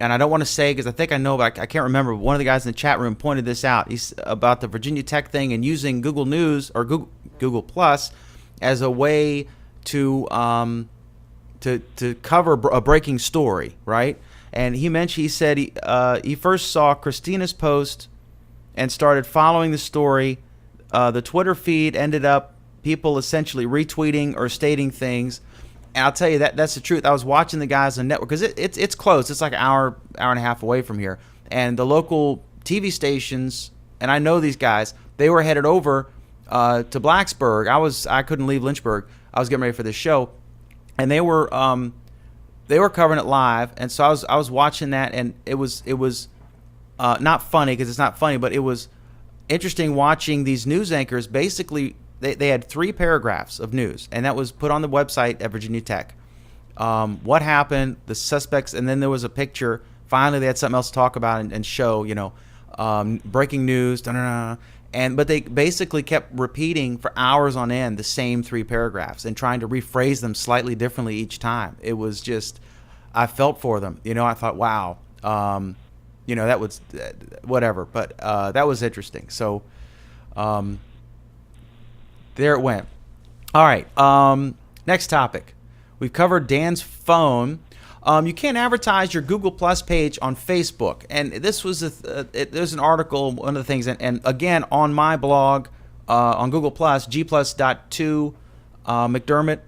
Speaker 1: and I don't want to say because I think I know, but I can't remember. One of the guys in the chat room pointed this out. He's about the Virginia Tech thing and using Google News or Google Plus as a way to cover a breaking story, right? And he said he first saw Christina's post and started following the story. The Twitter feed ended up people essentially retweeting or stating things. And I'll tell you that's the truth. I was watching the guys on the network because it's close. It's like an hour and a half away from here. And the local TV stations, and I know these guys, they were headed over to Blacksburg. I couldn't leave Lynchburg. I was getting ready for this show, and they were covering it live. And so I was watching that, and it was not funny because it's not funny, but it was interesting watching these news anchors. Basically, they had 3 paragraphs of news, and that was put on the website at Virginia Tech. What happened, the suspects, and then there was a picture. Finally, they had something else to talk about and show, breaking news, but they basically kept repeating for hours on end the same 3 paragraphs and trying to rephrase them slightly differently each time. It was just, I felt for them. I thought, wow, that was whatever, but that was interesting. So, there it went. All right. Next topic. We've covered Dan's phone. You can't advertise your Google Plus page on Facebook. And this was there's an article, one of the things, and again, on my blog on Google Plus, gplus.to McDermott,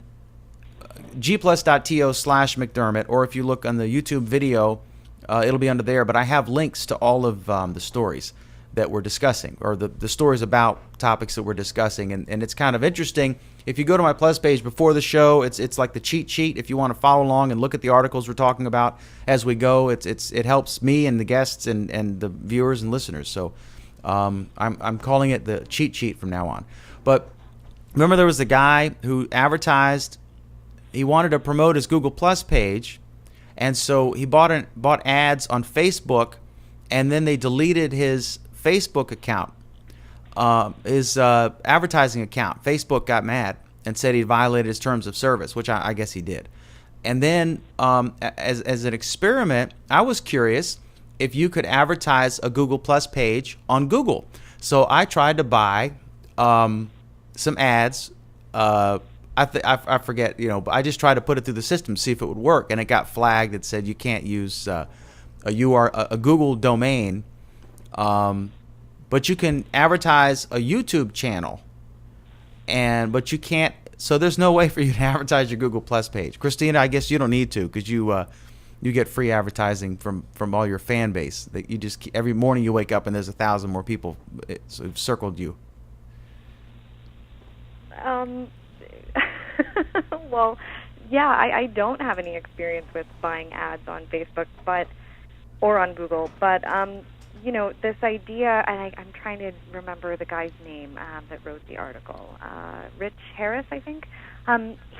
Speaker 1: gplus.to/McDermott, or if you look on the YouTube video, it'll be under there. But I have links to all of the stories that we're discussing, or the stories about topics that we're discussing, and it's kind of interesting. If you go to my Plus page before the show, it's like the cheat sheet. If you want to follow along and look at the articles we're talking about as we go, it helps me and the guests and the viewers and listeners. So I'm calling it the cheat sheet from now on. But remember, there was a guy who advertised. He wanted to promote his Google Plus page, and so he bought ads on Facebook, and then they deleted his Facebook account, his advertising account. Facebook got mad and said he violated his terms of service, which I guess he did. And then as an experiment, I was curious if you could advertise a Google Plus page on Google. So I tried to buy some ads. I forget, but I just tried to put it through the system, see if it would work, and it got flagged. It said you can't use a Google domain. But you can advertise a YouTube channel, but you can't. So there's no way for you to advertise your Google Plus page. Christina, I guess you don't need to because you get free advertising from all your fan base. That you just every morning you wake up and there's 1,000 more people who've circled you.
Speaker 2: Well, yeah, I don't have any experience with buying ads on Facebook, or on Google, but this idea, and I'm trying to remember the guy's name that wrote the article, Rich Harris, I think.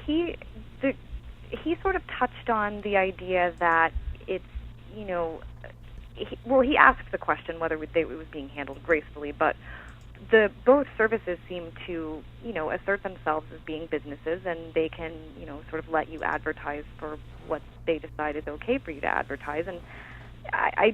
Speaker 2: He sort of touched on the idea that it's, he asked the question whether it was being handled gracefully, but both services seem to, assert themselves as being businesses, and they can, sort of let you advertise for what they decide is okay for you to advertise. And I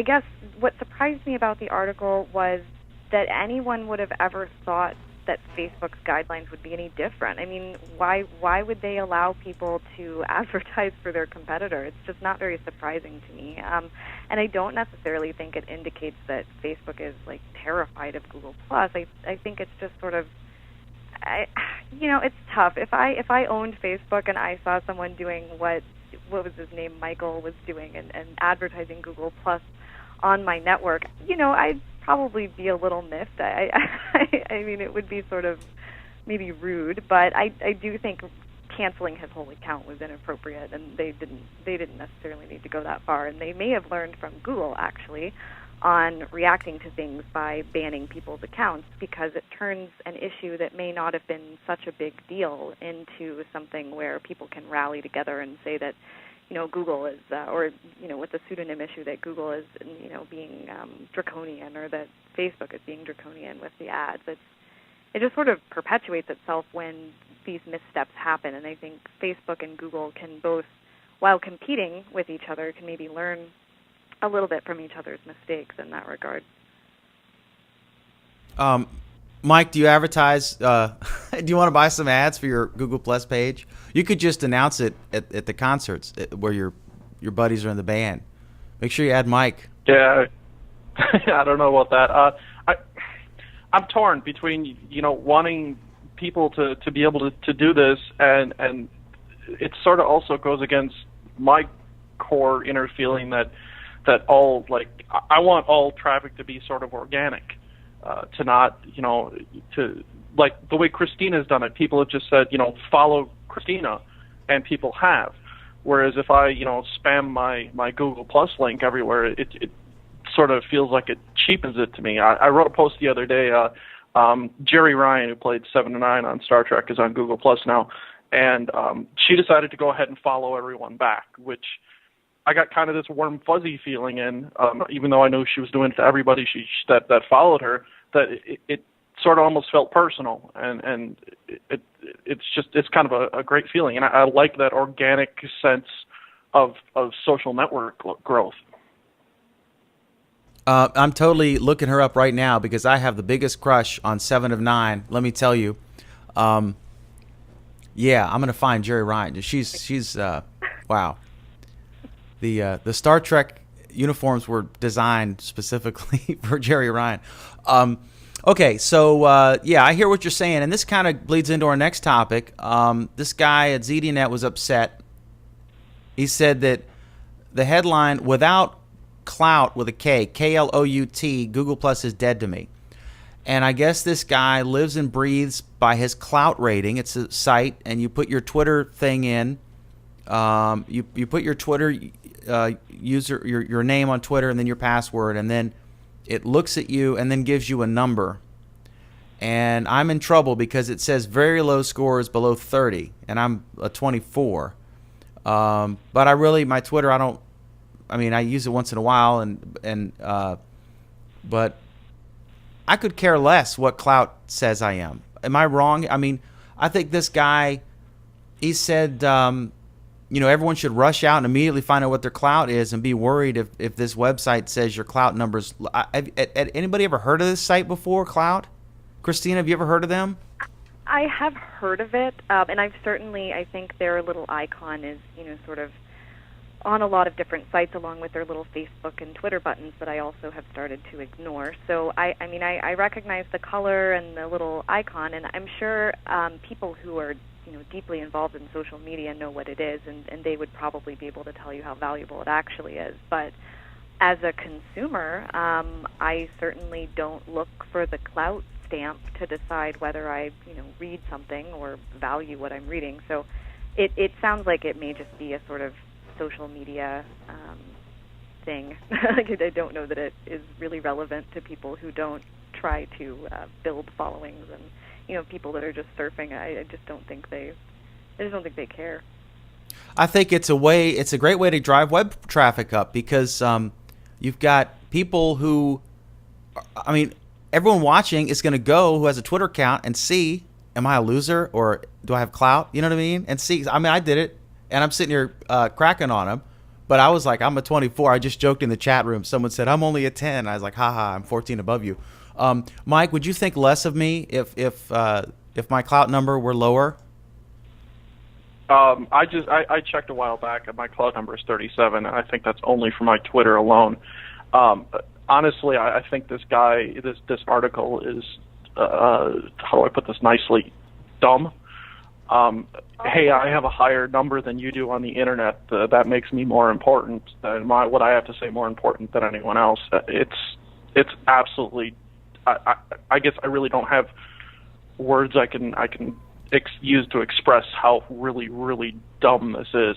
Speaker 2: guess what surprised me about the article was that anyone would have ever thought that Facebook's guidelines would be any different. I mean, why would they allow people to advertise for their competitor? It's just not very surprising to me. And I don't necessarily think it indicates that Facebook is like terrified of Google Plus. I think it's just sort of, it's tough. If I owned Facebook and I saw someone doing what was his name, Michael, was doing and advertising Google Plus on my network, I'd probably be a little miffed. I mean, it would be sort of maybe rude, but I do think canceling his whole account was inappropriate, and they didn't necessarily need to go that far. And they may have learned from Google, actually, on reacting to things by banning people's accounts, because it turns an issue that may not have been such a big deal into something where people can rally together and say that, Google is, with the pseudonym issue, that Google is, being draconian, or that Facebook is being draconian with the ads. It just sort of perpetuates itself when these missteps happen, and I think Facebook and Google can both, while competing with each other, can maybe learn a little bit from each other's mistakes in that regard.
Speaker 1: Mike, do you advertise? Do you want to buy some ads for your Google Plus page? You could just announce it at the concerts where your buddies are in the band. Make sure you add Mike.
Speaker 5: Yeah, I don't know about that. I'm torn between wanting people to be able to do this, and it sort of also goes against my core inner feeling that all, like, I want all traffic to be sort of organic, to not to, like the way Christina's done it. People have just said follow Christina, and people have. Whereas if I spam my Google Plus link everywhere, it sort of feels like it cheapens it to me. I wrote a post the other day. Jerry Ryan, who played 7 to 9 on Star Trek, is on Google Plus now, and she decided to go ahead and follow everyone back, which I got kind of this warm fuzzy feeling in, even though I knew she was doing it to everybody that followed her, that it sort of almost felt personal, and it's kind of a great feeling, and I like that organic sense of social network growth.
Speaker 1: I'm totally looking her up right now because I have the biggest crush on 7 of 9. Let me tell you. Yeah, I'm gonna find Jerry Ryan. She's wow. The Star Trek uniforms were designed specifically for Jerry Ryan. Okay, so yeah, I hear what you're saying, and this kind of bleeds into our next topic. This guy at ZDNet was upset. He said that the headline, without clout with a K, K-L-O-U-T, Google Plus is dead to me. And I guess this guy lives and breathes by his clout rating. It's a site, and you put your Twitter thing in. You put your Twitter user, your name on Twitter, and then your password, and then it looks at you and then gives you a number. And I'm in trouble because it says very low scores below 30, and I'm a 24. But my Twitter, I use it once in a while, but I could care less what clout says I am. Am I wrong? I mean, I think this guy, he said, everyone should rush out and immediately find out what their clout is and be worried if this website says your clout numbers. Had anybody ever heard of this site before, Clout? Christina, have you ever heard of them?
Speaker 2: I have heard of it, and I think their little icon is, sort of on a lot of different sites along with their little Facebook and Twitter buttons that I also have started to ignore. So, I recognize the color and the little icon, and I'm sure people who are deeply involved in social media know what it is, and they would probably be able to tell you how valuable it actually is. But as a consumer, I certainly don't look for the clout stamp to decide whether I, read something or value what I'm reading. So it sounds like it may just be a sort of social media thing. I don't know that it is really relevant to people who don't try to build followings and people that are just surfing. I just don't think they care.
Speaker 1: I think it's a great way to drive web traffic up because you've got people who, everyone watching is going to go who has a Twitter account and see, am I a loser or do I have clout? You know what I mean? And see, I did it, and I'm sitting here cracking on him, but I was like, I'm a 24. I just joked in the chat room. Someone said, I'm only a 10. I was like, haha, I'm 14 above you. Mike, would you think less of me if my clout number were lower?
Speaker 5: I checked a while back, and my clout number is 37, and I think that's only for my Twitter alone. Honestly, I think this guy, this article is, how do I put this nicely, dumb. Hey, I have a higher number than you do on the internet. That makes me more important, and what I have to say more important than anyone else. It's absolutely. I guess I really don't have words I can use to express how really, really dumb this is.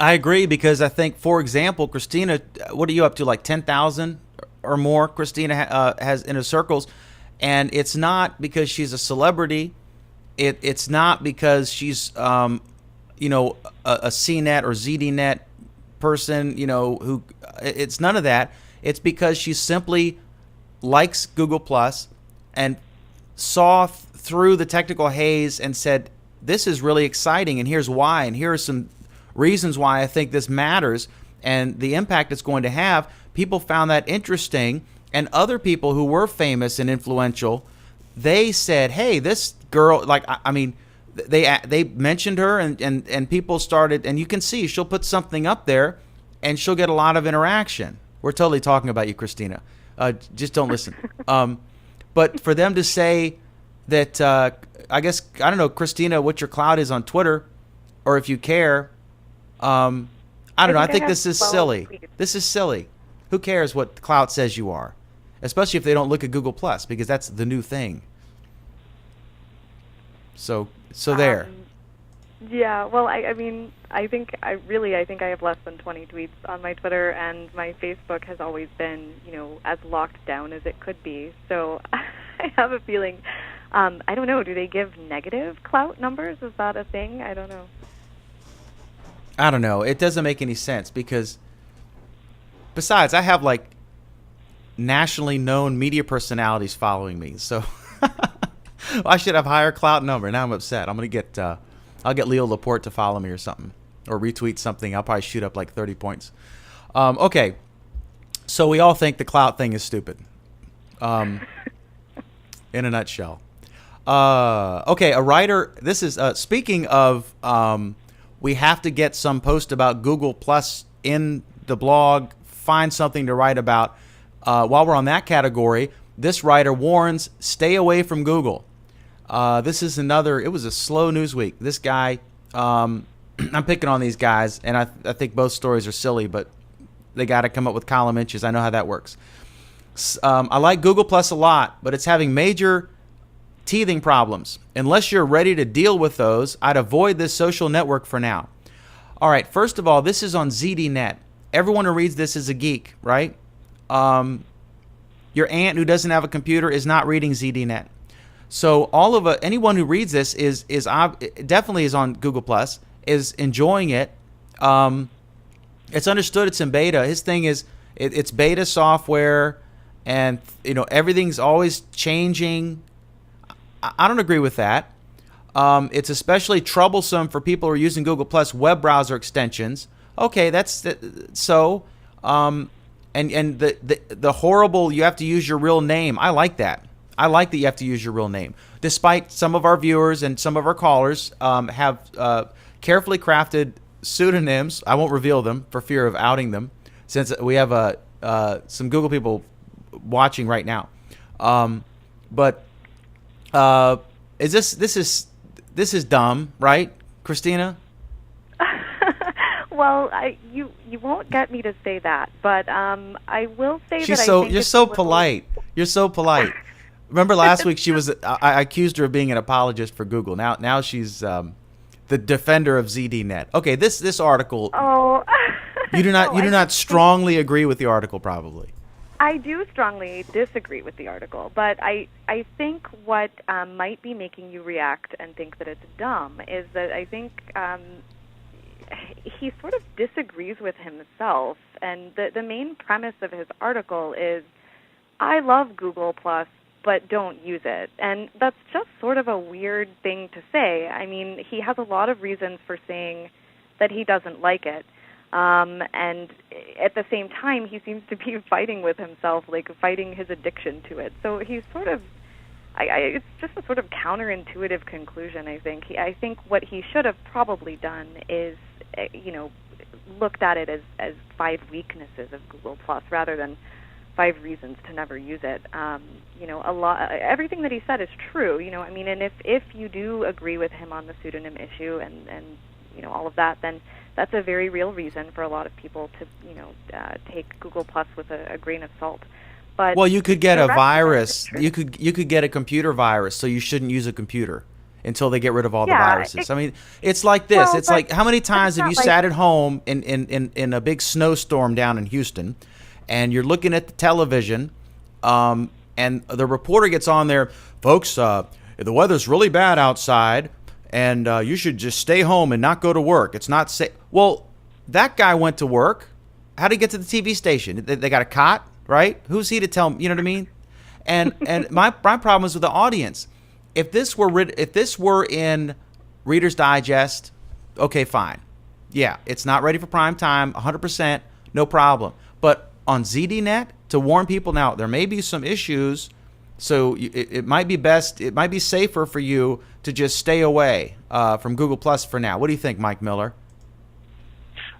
Speaker 1: I agree because I think, for example, Christina, what are you up to, like 10,000 or more? Christina has in her circles, and it's not because she's a celebrity. It's not because she's a CNET or ZDNet person. Who it's none of that. It's because she simply likes Google Plus and saw through the technical haze and said, this is really exciting, and here's why, and here are some reasons why I think this matters. and the impact it's going to have. People found that interesting, and other people who were famous and influential, they said, hey, this girl, like, I mean, they mentioned her, and people started, and you can see she'll put something up there and she'll get a lot of interaction. We're totally talking about you, Christina. Just don't listen. But for them to say that, I guess, I don't know, Christina, what your clout is on Twitter, or if you care, I don't know. I think this is silly. This is silly. Who cares what clout says you are? Especially if they don't look at Google Plus, because that's the new thing. So there.
Speaker 2: Yeah, well, I mean, I think I have less than 20 tweets on my Twitter, and my Facebook has always been, as locked down as it could be. So I have a feeling, I don't know, do they give negative clout numbers? Is that a thing? I don't know.
Speaker 1: I don't know. It doesn't make any sense, because besides, I have like nationally known media personalities following me. So I should have higher clout number. Now I'm upset. I'll get Leo Laporte to follow me or something, or retweet something. I'll probably shoot up like 30 points. Okay. So we all think the clout thing is stupid. In a nutshell. Okay. A writer, this is, speaking of, we have to get some post about Google Plus in the blog, find something to write about. While we're on that category, this writer warns, stay away from Google. This is another, it was a slow news week. This guy, I'm picking on these guys, and I think both stories are silly, but they got to come up with column inches. I know how that works. I like Google Plus a lot, but it's having major teething problems. Unless you're ready to deal with those, I'd avoid this social network for now. All right, first of all, this is on ZDNet. Everyone who reads this is a geek, right? Your aunt who doesn't have a computer is not reading ZDNet. So anyone who reads this is definitely is on Google Plus, is enjoying it. It's understood it's in beta. His thing is it's beta software, and everything's always changing. I don't agree with that. It's especially troublesome for people who are using Google Plus web browser extensions. Okay, that's so. And the horrible, you have to use your real name. I like that. I like that you have to use your real name. Despite some of our viewers and some of our callers have carefully crafted pseudonyms. I won't reveal them for fear of outing them, since we have some Google people watching right now. But this is dumb, right, Christina?
Speaker 2: Well, you won't get me to say that, but I will say
Speaker 1: She's
Speaker 2: that
Speaker 1: so
Speaker 2: I think
Speaker 1: you're so polite. You're so polite. Remember last week I accused her of being an apologist for Google. Now she's the defender of ZDNet. Okay, this article.
Speaker 2: Oh.
Speaker 1: You do not strongly agree with the article, probably.
Speaker 2: I do strongly disagree with the article, but I think what might be making you react and think that it's dumb is that I think he sort of disagrees with himself. And the main premise of his article is, I love Google Plus, but don't use it. And that's just sort of a weird thing to say. I mean, he has a lot of reasons for saying that he doesn't like it. And at the same time, he seems to be fighting with himself, like fighting his addiction to it. So he's sort of, it's just a sort of counterintuitive conclusion, I think. I think what he should have probably done is, looked at it as 5 weaknesses of Google Plus rather than 5 reasons to never use it. Everything that he said is true. And if you do agree with him on the pseudonym issue and all of that, then that's a very real reason for a lot of people to take Google Plus with a grain of salt. But
Speaker 1: well, you could get a virus. You could get a computer virus, so you shouldn't use a computer until they get rid of all the viruses. I mean, it's like this.
Speaker 2: Well,
Speaker 1: it's like, how many times have you sat at home in a big snowstorm down in Houston, and you're looking at the television, and the reporter gets on there, folks, the weather's really bad outside, and you should just stay home and not go to work. It's not safe. Well, that guy went to work. How did he get to the TV station? They got a cot, right? Who's he to tell him? You know what I mean? And my problem is with the audience. If this were in Reader's Digest, okay, fine. yeah, it's not ready for prime time, 100%, no problem. But on ZDNet, to warn people now, there may be some issues, so it might be best, it might be safer for you to just stay away from Google Plus for now. What do you think, Mike Miller?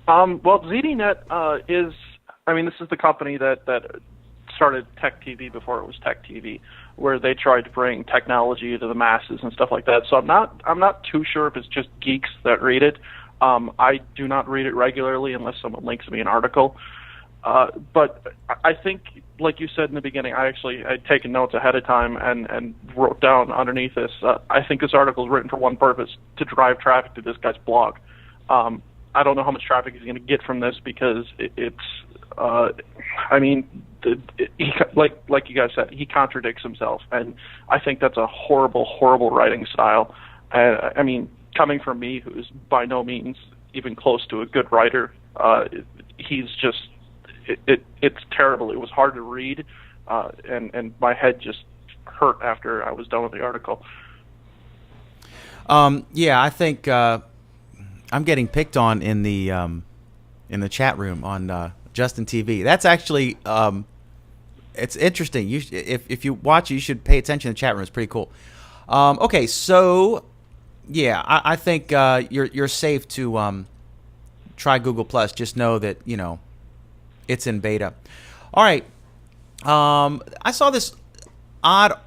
Speaker 5: Well, ZDNet is, I mean, this is the company that started Tech TV before it was Tech TV, where they tried to bring technology to the masses and stuff like that. So I'm not too sure if it's just geeks that read it. I do not read it regularly unless someone links me an article. But I think, like you said in the beginning, I'd taken notes ahead of time and wrote down underneath this. I think this article is written for one purpose: to drive traffic to this guy's blog. I don't know how much traffic he's going to get from this because I mean, like you guys said, he contradicts himself, and I think that's a horrible, horrible writing style. I mean, coming from me, who's by no means even close to a good writer, he's just it's terrible. It was hard to read, and my head just hurt after I was done with the article.
Speaker 1: Yeah, I think I'm getting picked on in the chat room on Justin TV. That's actually it's interesting. If you watch it, you should pay attention to the chat room. It's pretty cool. Okay, so yeah, I think you're safe to try Google Plus. Just know that it's in beta. All right. I saw this odd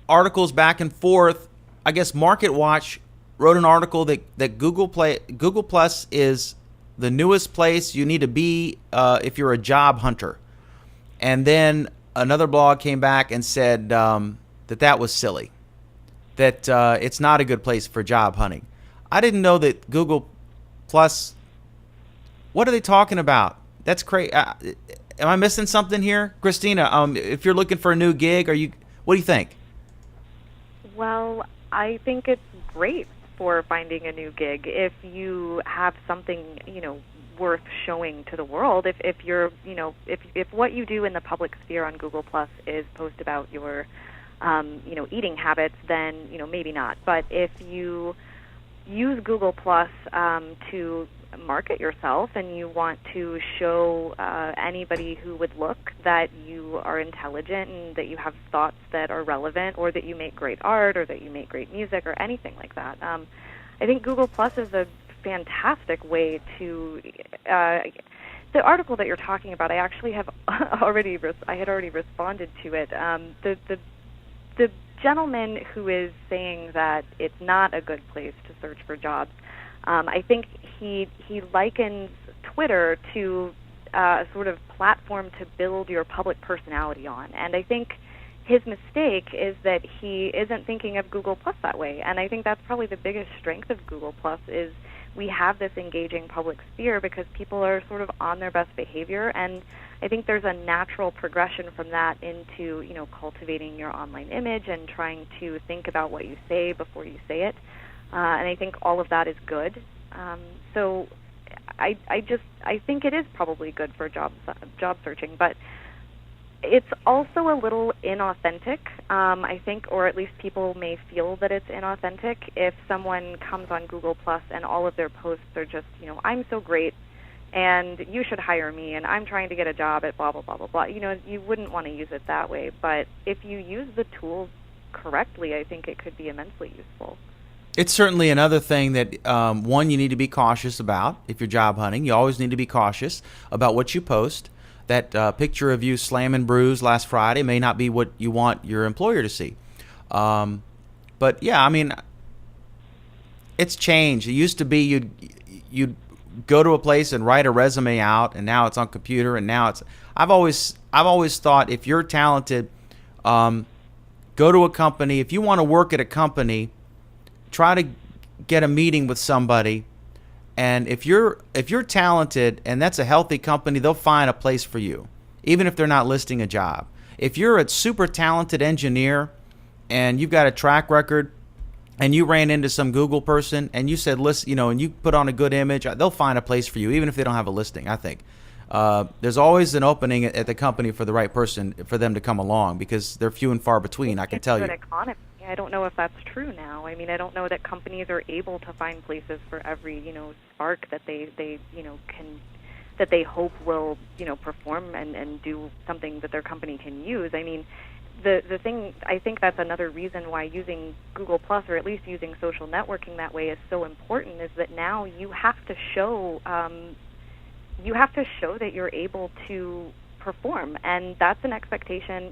Speaker 1: articles back and forth. I guess Market Watch wrote an article that Google Plus is the newest place you need to be if you're a job hunter. And then another blog came back and said that was silly, that it's not a good place for job hunting. I didn't know that Google Plus, what are they talking about? That's crazy. Am I missing something here? Christina, if you're looking for a new gig, what do you think?
Speaker 2: Well, I think it's great for finding a new gig if you have something worth showing to the world. If you're if what you do in the public sphere on Google Plus is post about your eating habits, then maybe not. But if you use Google Plus to market yourself and you want to show anybody who would look that you are intelligent and that you have thoughts that are relevant, or that you make great art, or that you make great music, or anything like that, I think Google Plus is a fantastic way to. The article that you're talking about, I actually have already responded to it. The gentleman who is saying that it's not a good place to search for jobs, I think he likens Twitter to a sort of platform to build your public personality on. And I think his mistake is that he isn't thinking of Google Plus that way. And I think that's probably the biggest strength of Google Plus is we have this engaging public sphere because people are sort of on their best behavior. And I think there's a natural progression from that into, cultivating your online image and trying to think about what you say before you say it. And I think all of that is good. So I think it is probably good for job searching, but it's also a little inauthentic, I think, or at least people may feel that it's inauthentic if someone comes on Google Plus and all of their posts are just, I'm so great and you should hire me and I'm trying to get a job at blah, blah, blah, blah, blah. You wouldn't want to use it that way, but if you use the tools correctly, I think it could be immensely useful.
Speaker 1: It's certainly another thing that, one, you need to be cautious about if you're job hunting. You always need to be cautious about what you post. That picture of you slamming brews last Friday may not be what you want your employer to see. But yeah, I mean, it's changed. It used to be you'd go to a place and write a resume out, and now it's on computer, and now it's. I've always thought if you're talented, go to a company. If you want to work at a company, try to get a meeting with somebody. And if you're talented and that's a healthy company, they'll find a place for you, even if they're not listing a job. If you're a super talented engineer and you've got a track record and you ran into some Google person and you said, listen, and you put on a good image, they'll find a place for you, even if they don't have a listing, I think. There's always an opening at the company for the right person for them to come along because they're few and far between, I can tell you.
Speaker 2: Economy. Yeah, I don't know if that's true now. I mean, I don't know that companies are able to find places for every, spark that they that they hope will, perform and do something that their company can use. I mean, the thing, I think that's another reason why using Google Plus, or at least using social networking that way, is so important, is that now you have to show that you're able to perform, and that's an expectation.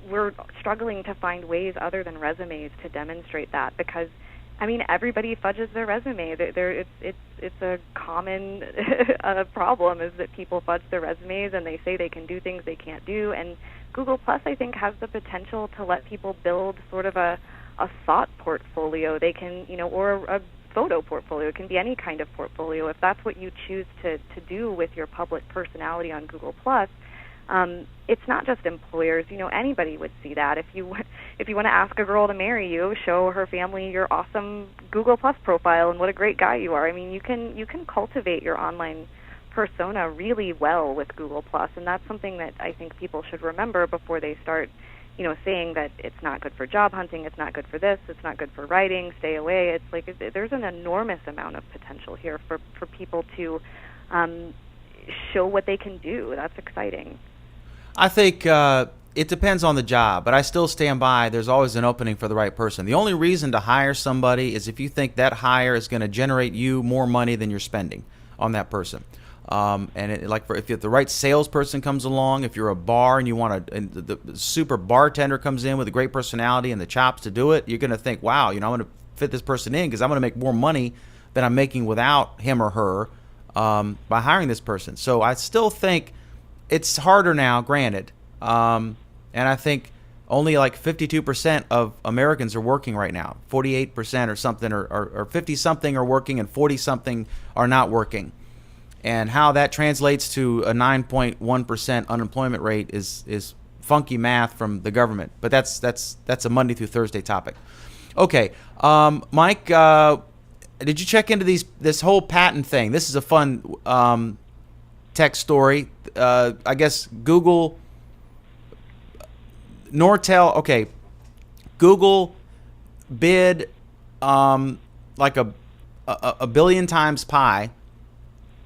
Speaker 2: We're struggling to find ways other than resumes to demonstrate that, because I mean, everybody fudges their resume. It's a common problem, is that people fudge their resumes and they say they can do things they can't do. And Google Plus, I think, has the potential to let people build sort of a thought portfolio. They can, or a photo portfolio. It can be any kind of portfolio. If that's what you choose to do with your public personality on Google Plus, it's not just employers. Anybody would see that. If you want to ask a girl to marry you, show her family your awesome Google Plus profile and what a great guy you are. I mean, you can cultivate your online persona really well with Google Plus, and that's something that I think people should remember before they start, saying that it's not good for job hunting, it's not good for this, it's not good for writing, stay away. It's like there's an enormous amount of potential here for people to show what they can do. That's exciting.
Speaker 1: I think it depends on the job, but I still stand by there's always an opening for the right person. The only reason to hire somebody is if you think that hire is going to generate you more money than you're spending on that person. If the right salesperson comes along, if you're a bar and you want the super bartender comes in with a great personality and the chops to do it, you're going to think, wow, I'm going to fit this person in because I'm going to make more money than I'm making without him or her by hiring this person. So I still think it's harder now, granted, and I think only like 52% of Americans are working right now. 48% or something, or 50-something are working, and 40-something are not working. And how that translates to a 9.1% unemployment rate is funky math from the government. But that's a Monday through Thursday topic. Okay, Mike, did you check into this whole patent thing? This is a fun tech story. I guess Google, Nortel. Okay, Google bid like a billion times pi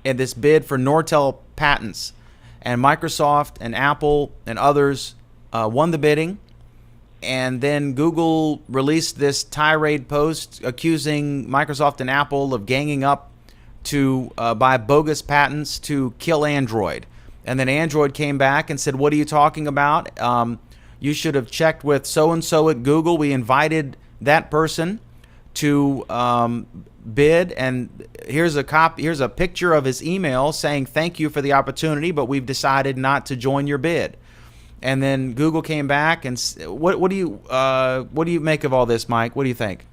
Speaker 1: in this bid for Nortel patents, and Microsoft and Apple and others won the bidding. And then Google released this tirade post accusing Microsoft and Apple of ganging up to buy bogus patents to kill Android. And then Android came back and said, what are you talking about? You should have checked with so-and-so at Google. We invited that person to bid, and here's a picture of his email saying thank you for the opportunity, but we've decided not to join your bid. And then Google came back, and what do you make of all this, Mike? What do you think?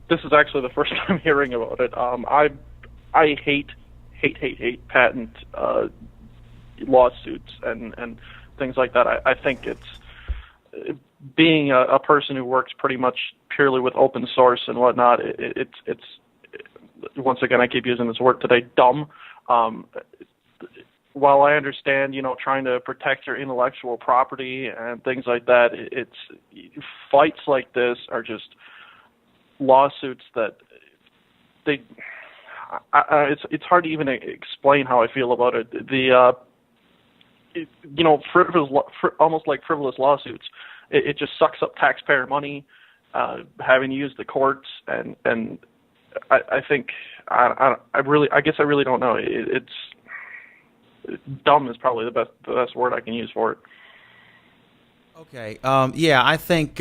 Speaker 5: This is actually the first time hearing about it. I hate patent lawsuits and things like that. I think it's being a person who works pretty much purely with open source and whatnot. It's once again, I keep using this word today, dumb. While I understand, trying to protect your intellectual property and things like that, it's fights like this are just lawsuits that it's hard to even explain how I feel about it. Almost like frivolous lawsuits. It just sucks up taxpayer money, having to use the courts, and I think I guess I really don't know. It's dumb is probably the best word I can use for it.
Speaker 1: Okay. I think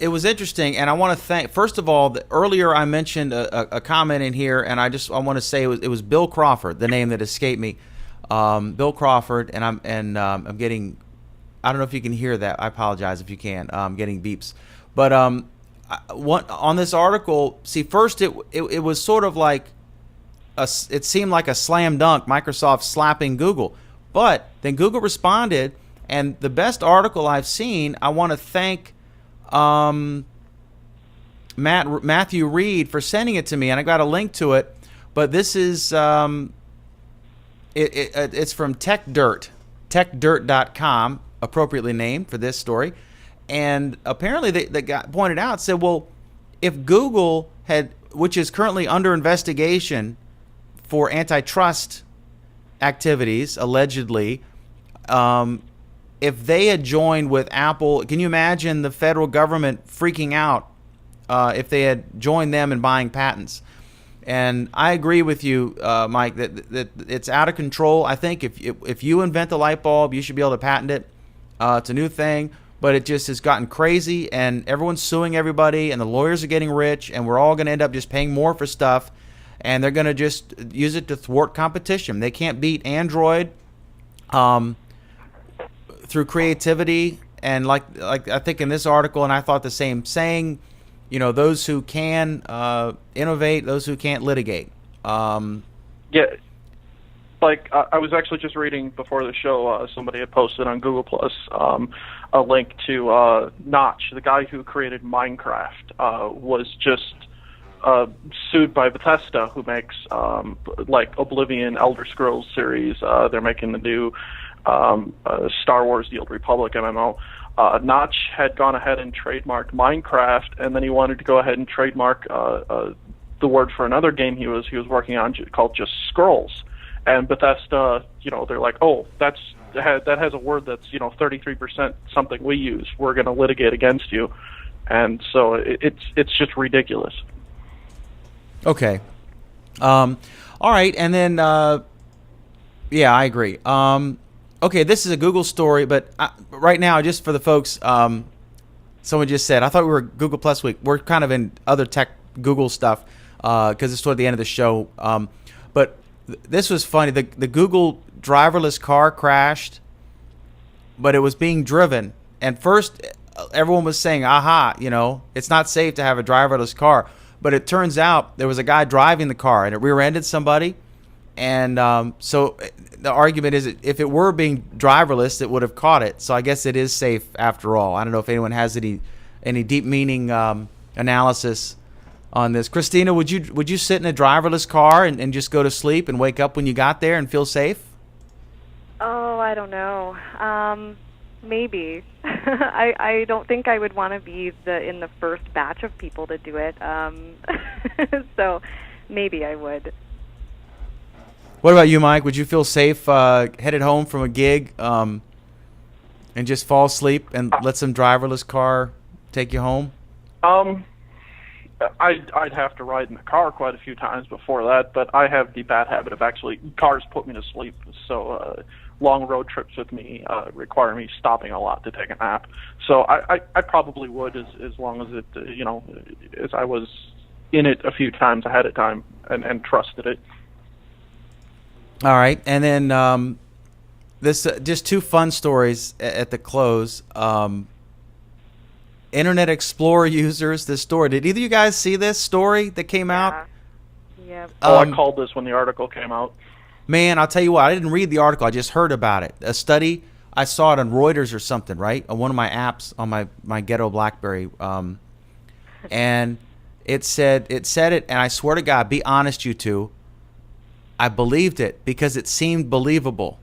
Speaker 1: it was interesting, and I want to thank. First of all, earlier I mentioned a comment in here, and I want to say it was Bill Crawford, the name that escaped me. Bill Crawford, and I'm getting. I don't know if you can hear that. I apologize if you can. I'm getting beeps, but on this article, see, first it was sort of like it seemed like a slam dunk, Microsoft slapping Google, but then Google responded, and the best article I've seen. I want to thank Matthew Reed for sending it to me, and I got a link to it. But this is it's from techdirt.com. appropriately named for this story. And apparently the guy pointed out, said, well, if Google had, which is currently under investigation for antitrust activities, allegedly, if they had joined with Apple, can you imagine the federal government freaking out if they had joined them in buying patents? And I agree with you, Mike, that it's out of control. I think if you invent the light bulb, you should be able to patent it. It's a new thing, but it just has gotten crazy, and everyone's suing everybody, and the lawyers are getting rich, and we're all going to end up just paying more for stuff, and they're going to just use it to thwart competition. They can't beat Android through creativity, and like I think in this article, and I thought the same, saying, those who can innovate, those who can't litigate.
Speaker 5: Yeah, like I was actually just reading before the show, somebody had posted on Google Plus a link to Notch, the guy who created Minecraft, was just sued by Bethesda, who makes like Oblivion, Elder Scrolls series. They're making the new Star Wars: The Old Republic MMO. Notch had gone ahead and trademarked Minecraft, and then he wanted to go ahead and trademark the word for another game he was working on called just Scrolls. And Bethesda, they're like, oh, that has a word that's 33% something we use. We're going to litigate against you, and so it's just ridiculous.
Speaker 1: Okay, all right, and then yeah, I agree. Okay, this is a Google story, but right now, just for the folks, someone just said, I thought we were Google Plus Week. We're kind of in other tech Google stuff because it's toward the end of the show. But this was funny. The Google driverless car crashed, but it was being driven. And first, everyone was saying, aha, it's not safe to have a driverless car. But it turns out there was a guy driving the car, and it rear-ended somebody. And so the argument is that if it were being driverless, it would have caught it. So I guess it is safe after all. I don't know if anyone has any deep meaning analysis on this. Christina, would you sit in a driverless car and just go to sleep and wake up when you got there and feel safe?
Speaker 2: Oh, I don't know. Maybe. I don't think I would want to be in the first batch of people to do it. So maybe I would.
Speaker 1: What about you, Mike? Would you feel safe headed home from a gig and just fall asleep and let some driverless car take you home?
Speaker 5: I'd have to ride in the car quite a few times before that, but I have the bad habit of actually, cars put me to sleep, so long road trips with me require me stopping a lot to take a nap. So I probably would as long as it, as I was in it a few times ahead of time and trusted it.
Speaker 1: All right, and then this just two fun stories at the close. Internet Explorer users, this story. Did either of you guys see this story that came out?
Speaker 2: Yeah.
Speaker 5: I called this when the article came out.
Speaker 1: Man, I'll tell you what, I didn't read the article. I just heard about it. A study, I saw it on Reuters or something, right? On one of my apps on my ghetto BlackBerry. And it said it, and I swear to God, be honest, you two, I believed it because it seemed believable.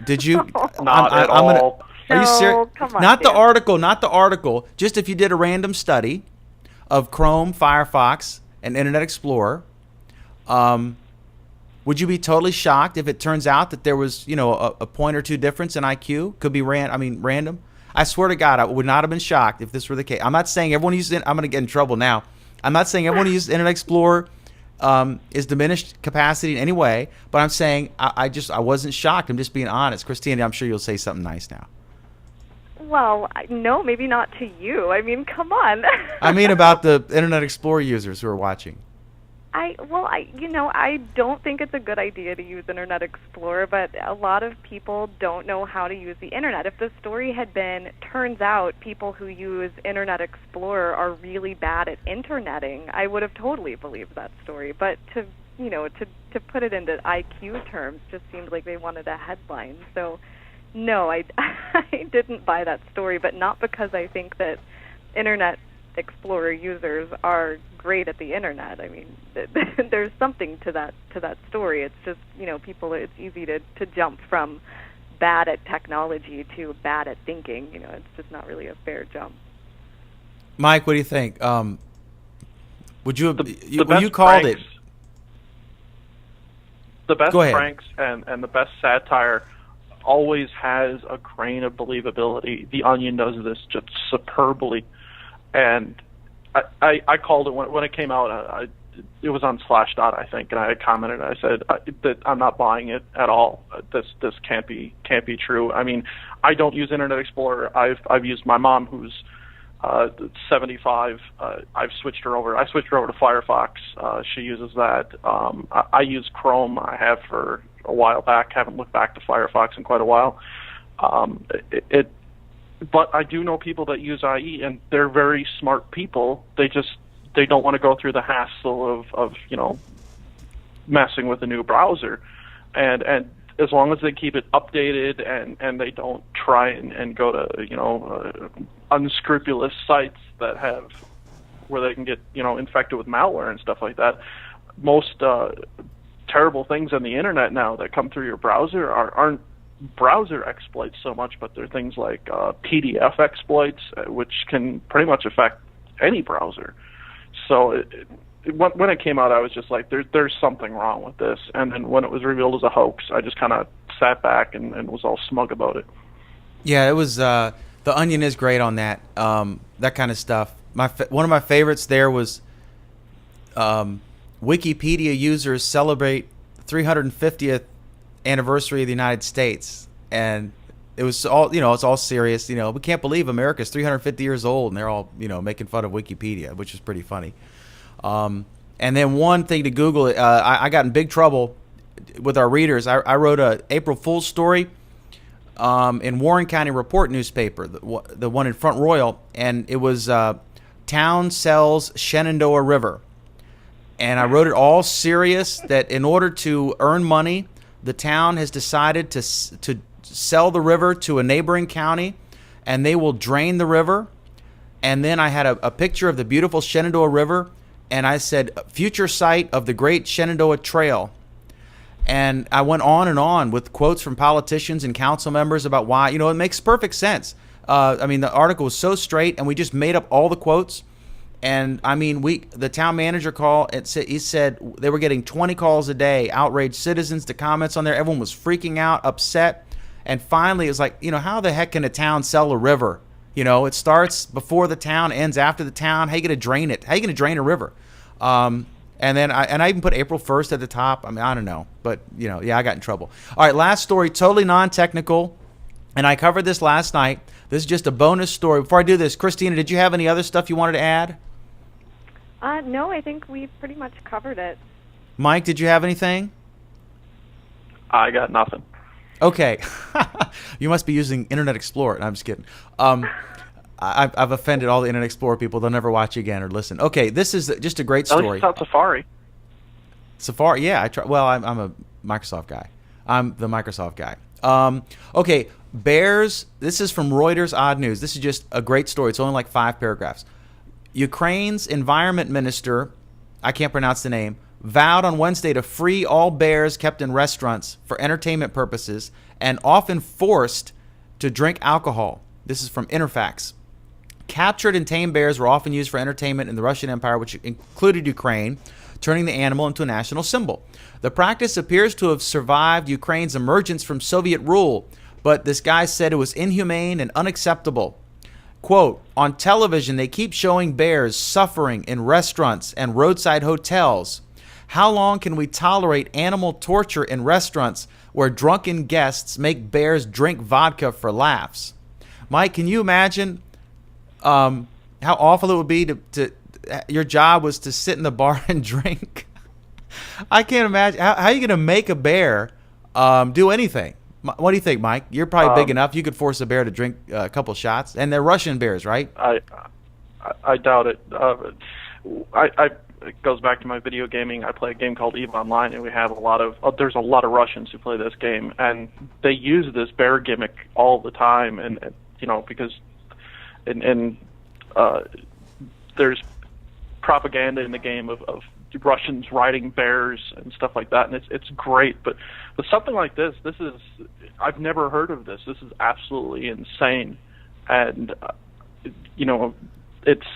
Speaker 1: Did you?
Speaker 5: Not at all.
Speaker 1: Are you serious?
Speaker 2: No, come on,
Speaker 1: not the
Speaker 2: Dan.
Speaker 1: article. Just if you did a random study of Chrome, Firefox, and Internet Explorer, would you be totally shocked if it turns out that there was, a point or two difference in IQ? Could be random. I swear to God, I would not have been shocked if this were the case. I'm not saying everyone uses it. I'm going to get in trouble now. I'm not saying everyone who uses Internet Explorer is diminished capacity in any way, but I'm saying I wasn't shocked. I'm just being honest. Christina, I'm sure you'll say something nice now.
Speaker 2: Well, no, maybe not to you. I mean, come on.
Speaker 1: I mean about the Internet Explorer users who are watching.
Speaker 2: I don't think it's a good idea to use Internet Explorer, but a lot of people don't know how to use the Internet. If the story had been, turns out people who use Internet Explorer are really bad at interneting, I would have totally believed that story. But to put it into IQ terms just seemed like they wanted a headline. So, no, I didn't buy that story, but not because I think that Internet Explorer users are great at the internet. I mean, there's something to that story. It's just, people, it's easy to jump from bad at technology to bad at thinking. It's just not really a fair jump.
Speaker 1: Mike, what do you think? Would you
Speaker 5: the
Speaker 1: when you called
Speaker 5: pranks,
Speaker 1: it?
Speaker 5: The best
Speaker 1: Go ahead.
Speaker 5: pranks and the best satire always has a grain of believability. The Onion does this just superbly, and I called it when it came out. It was on Slashdot, I think, and I had commented. I said that I'm not buying it at all. This can't be true. I mean, I don't use Internet Explorer. I've used my mom, who's 75. I switched her over to Firefox. She uses that. I use Chrome. I have for a while back. Haven't looked back to Firefox in quite a while. But I do know people that use IE, and they're very smart people. They don't want to go through the hassle of messing with a new browser, and as long as they keep it updated and they don't try and go to unscrupulous sites that have where they can get infected with malware and stuff like that. Most terrible things on the internet now that come through your browser aren't browser exploits so much, but they're things like PDF exploits, which can pretty much affect any browser. So when it came out, I was just like, there's something wrong with this. And then when it was revealed as a hoax, I just kind of sat back and was all smug about it.
Speaker 1: Yeah, it was. The Onion is great on that kind of stuff. One of my favorites there was Wikipedia users celebrate 350th anniversary of the United States, and it was all it's all serious. We can't believe America's 350 years old, and they're all making fun of Wikipedia, which is pretty funny. And then one thing to Google it, I got in big trouble with our readers. I wrote a April Fool's story in Warren County Report newspaper, the one in Front Royal, and it was town sells Shenandoah River, and I wrote it all serious that in order to earn money, the town has decided to sell the river to a neighboring county, and they will drain the river. And then I had a picture of the beautiful Shenandoah River, and I said, future site of the Great Shenandoah Trail. And I went on and on with quotes from politicians and council members about why, it makes perfect sense. The article was so straight, and we just made up all the quotes. And the town manager called. He said they were getting 20 calls a day, outraged citizens to comments on there. Everyone was freaking out, upset. And finally, it was like, how the heck can a town sell a river? It starts before the town, ends after the town. How are you going to drain it? How are you going to drain a river? And then I even put April 1st at the top. I don't know. But, I got in trouble. All right, last story, totally non-technical. And I covered this last night. This is just a bonus story. Before I do this, Christina, did you have any other stuff you wanted to add?
Speaker 2: No, I think we pretty much covered it.
Speaker 1: Mike, did you have anything?
Speaker 5: I got nothing.
Speaker 1: Okay. You must be using Internet Explorer. I'm just kidding. I've offended all the Internet Explorer people. They'll never watch again or listen. Okay, this is just a great story.
Speaker 5: At least it's not Safari.
Speaker 1: Safari, yeah. I try. Well, I'm a Microsoft guy. I'm the Microsoft guy. Okay, bears. This is from Reuters Odd News. This is just a great story. It's only like 5 paragraphs. Ukraine's environment minister, I can't pronounce the name, vowed on Wednesday to free all bears kept in restaurants for entertainment purposes and often forced to drink alcohol. This is from Interfax. Captured and tamed bears were often used for entertainment in the Russian Empire, which included Ukraine, turning the animal into a national symbol. The practice appears to have survived Ukraine's emergence from Soviet rule, but this guy said it was inhumane and unacceptable. Quote, on television, they keep showing bears suffering in restaurants and roadside hotels. How long can we tolerate animal torture in restaurants where drunken guests make bears drink vodka for laughs? Mike, can you imagine how awful it would be to your job was to sit in the bar and drink? I can't imagine. How are you going to make a bear do anything? What do you think, Mike? You're probably big enough. You could force a bear to drink a couple shots. And they're Russian bears, right?
Speaker 5: I doubt it. It goes back to my video gaming. I play a game called EVE Online, and we have there's a lot of Russians who play this game, and they use this bear gimmick all the time, because there's propaganda in the game of Russians riding bears and stuff like that, and it's great. But something like this is, I've never heard of this. This is absolutely insane, and it's.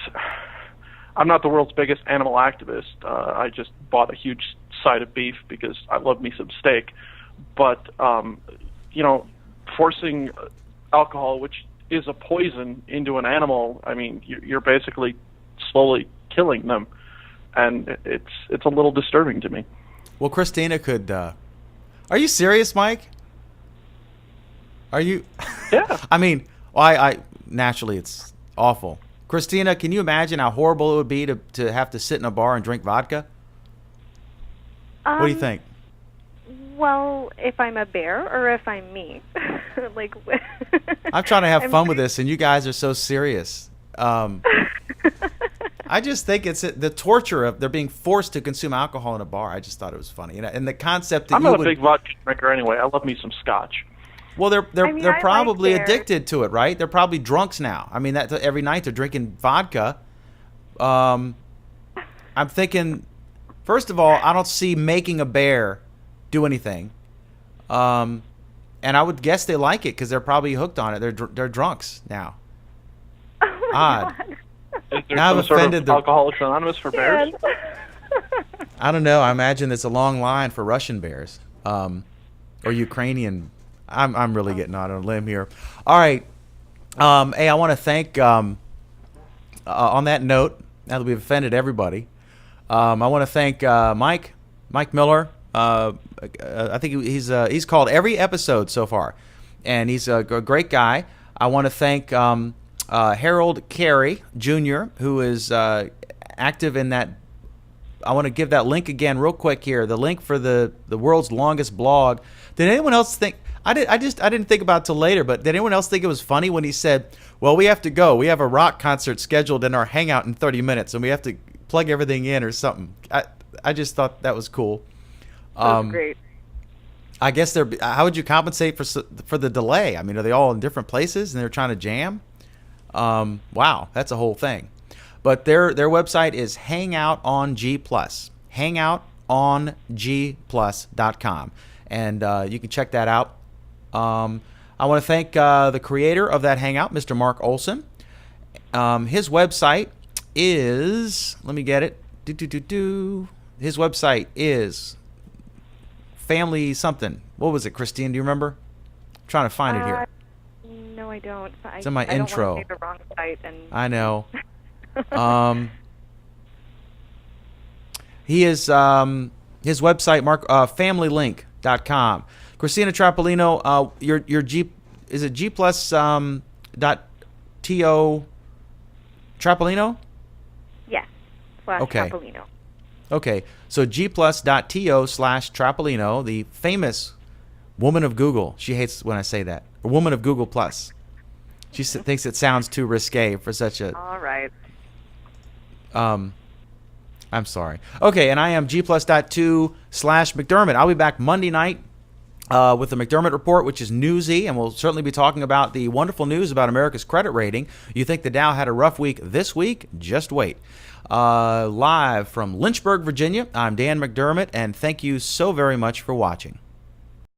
Speaker 5: I'm not the world's biggest animal activist. I just bought a huge side of beef because I love me some steak. But forcing alcohol, which is a poison, into an animal, I mean, you're basically slowly killing them, and it's a little disturbing to me.
Speaker 1: Well, Christina could. Are you serious, Mike? Are you?
Speaker 5: Yeah.
Speaker 1: I mean, I naturally it's awful. Christina, can you imagine how horrible it would be to have to sit in a bar and drink vodka? What do you think?
Speaker 2: Well, if I'm a bear or if I'm me, like.
Speaker 1: I'm trying to have fun with this, and you guys are so serious. I just think it's the torture of they're being forced to consume alcohol in a bar. I just thought it was funny, and the concept that
Speaker 5: I'm not a big vodka drinker anyway. I love me some scotch.
Speaker 1: Well, they're probably
Speaker 2: like
Speaker 1: addicted to it, right? They're probably drunks now. I mean, that every night they're drinking vodka. I'm thinking, first of all, I don't see making a bear do anything, and I would guess they like it because they're probably hooked on it. They're drunks now.
Speaker 2: Oh my
Speaker 1: Odd.
Speaker 2: God.
Speaker 5: Is there
Speaker 1: Now I've
Speaker 5: some sort
Speaker 1: offended
Speaker 5: of
Speaker 1: the-
Speaker 5: Alcoholics Anonymous for bears?
Speaker 1: I don't know. I imagine there's a long line for Russian bears, or Ukrainian. I'm really getting out on a limb here. All right. Hey, I want to thank. On that note, now that we've offended everybody, I want to thank Mike Miller. I think he's called every episode so far, and he's a great guy. I want to thank Harold Carey Jr., who is active in that. I want to give that link again real quick here. The link for the world's longest blog. Did anyone else think? I didn't think about it till later, but did anyone else think it was funny when he said, "Well, we have to go. We have a rock concert scheduled in our hangout in 30 minutes, and we have to plug everything in or something." I just thought that was cool.
Speaker 2: That's great.
Speaker 1: I guess how would you compensate for the delay? I mean, are they all in different places and they're trying to jam? Wow, that's a whole thing. But their website is Hangout on G+, hangoutongplus.com, and you can check that out. I want to thank the creator of that Hangout, Mr. Mark Olson. His website is, let me get it. His website is family something. What was it, Christine? Do you remember? I'm trying to find it here.
Speaker 2: No, I don't.
Speaker 1: It's in my intro.
Speaker 2: I don't want to say the wrong site.
Speaker 1: I know. He is his website, familylink.com. Christina Trapolino, your G, is it G plus dot to Trapolino?
Speaker 2: Yes.
Speaker 1: Okay.
Speaker 2: Trapolino.
Speaker 1: Okay, so gplus.to/Trapolino, the famous woman of Google. She hates when I say that. A woman of Google Plus. She thinks it sounds too risque for such a.
Speaker 2: All right.
Speaker 1: I'm sorry. Okay, and I am gplus.to/McDermott. I'll be back Monday night with the McDermott Report, which is newsy, and we'll certainly be talking about the wonderful news about America's credit rating. You think the Dow had a rough week this week? Just wait. Live from Lynchburg, Virginia, I'm Dan McDermott, and thank you so very much for watching.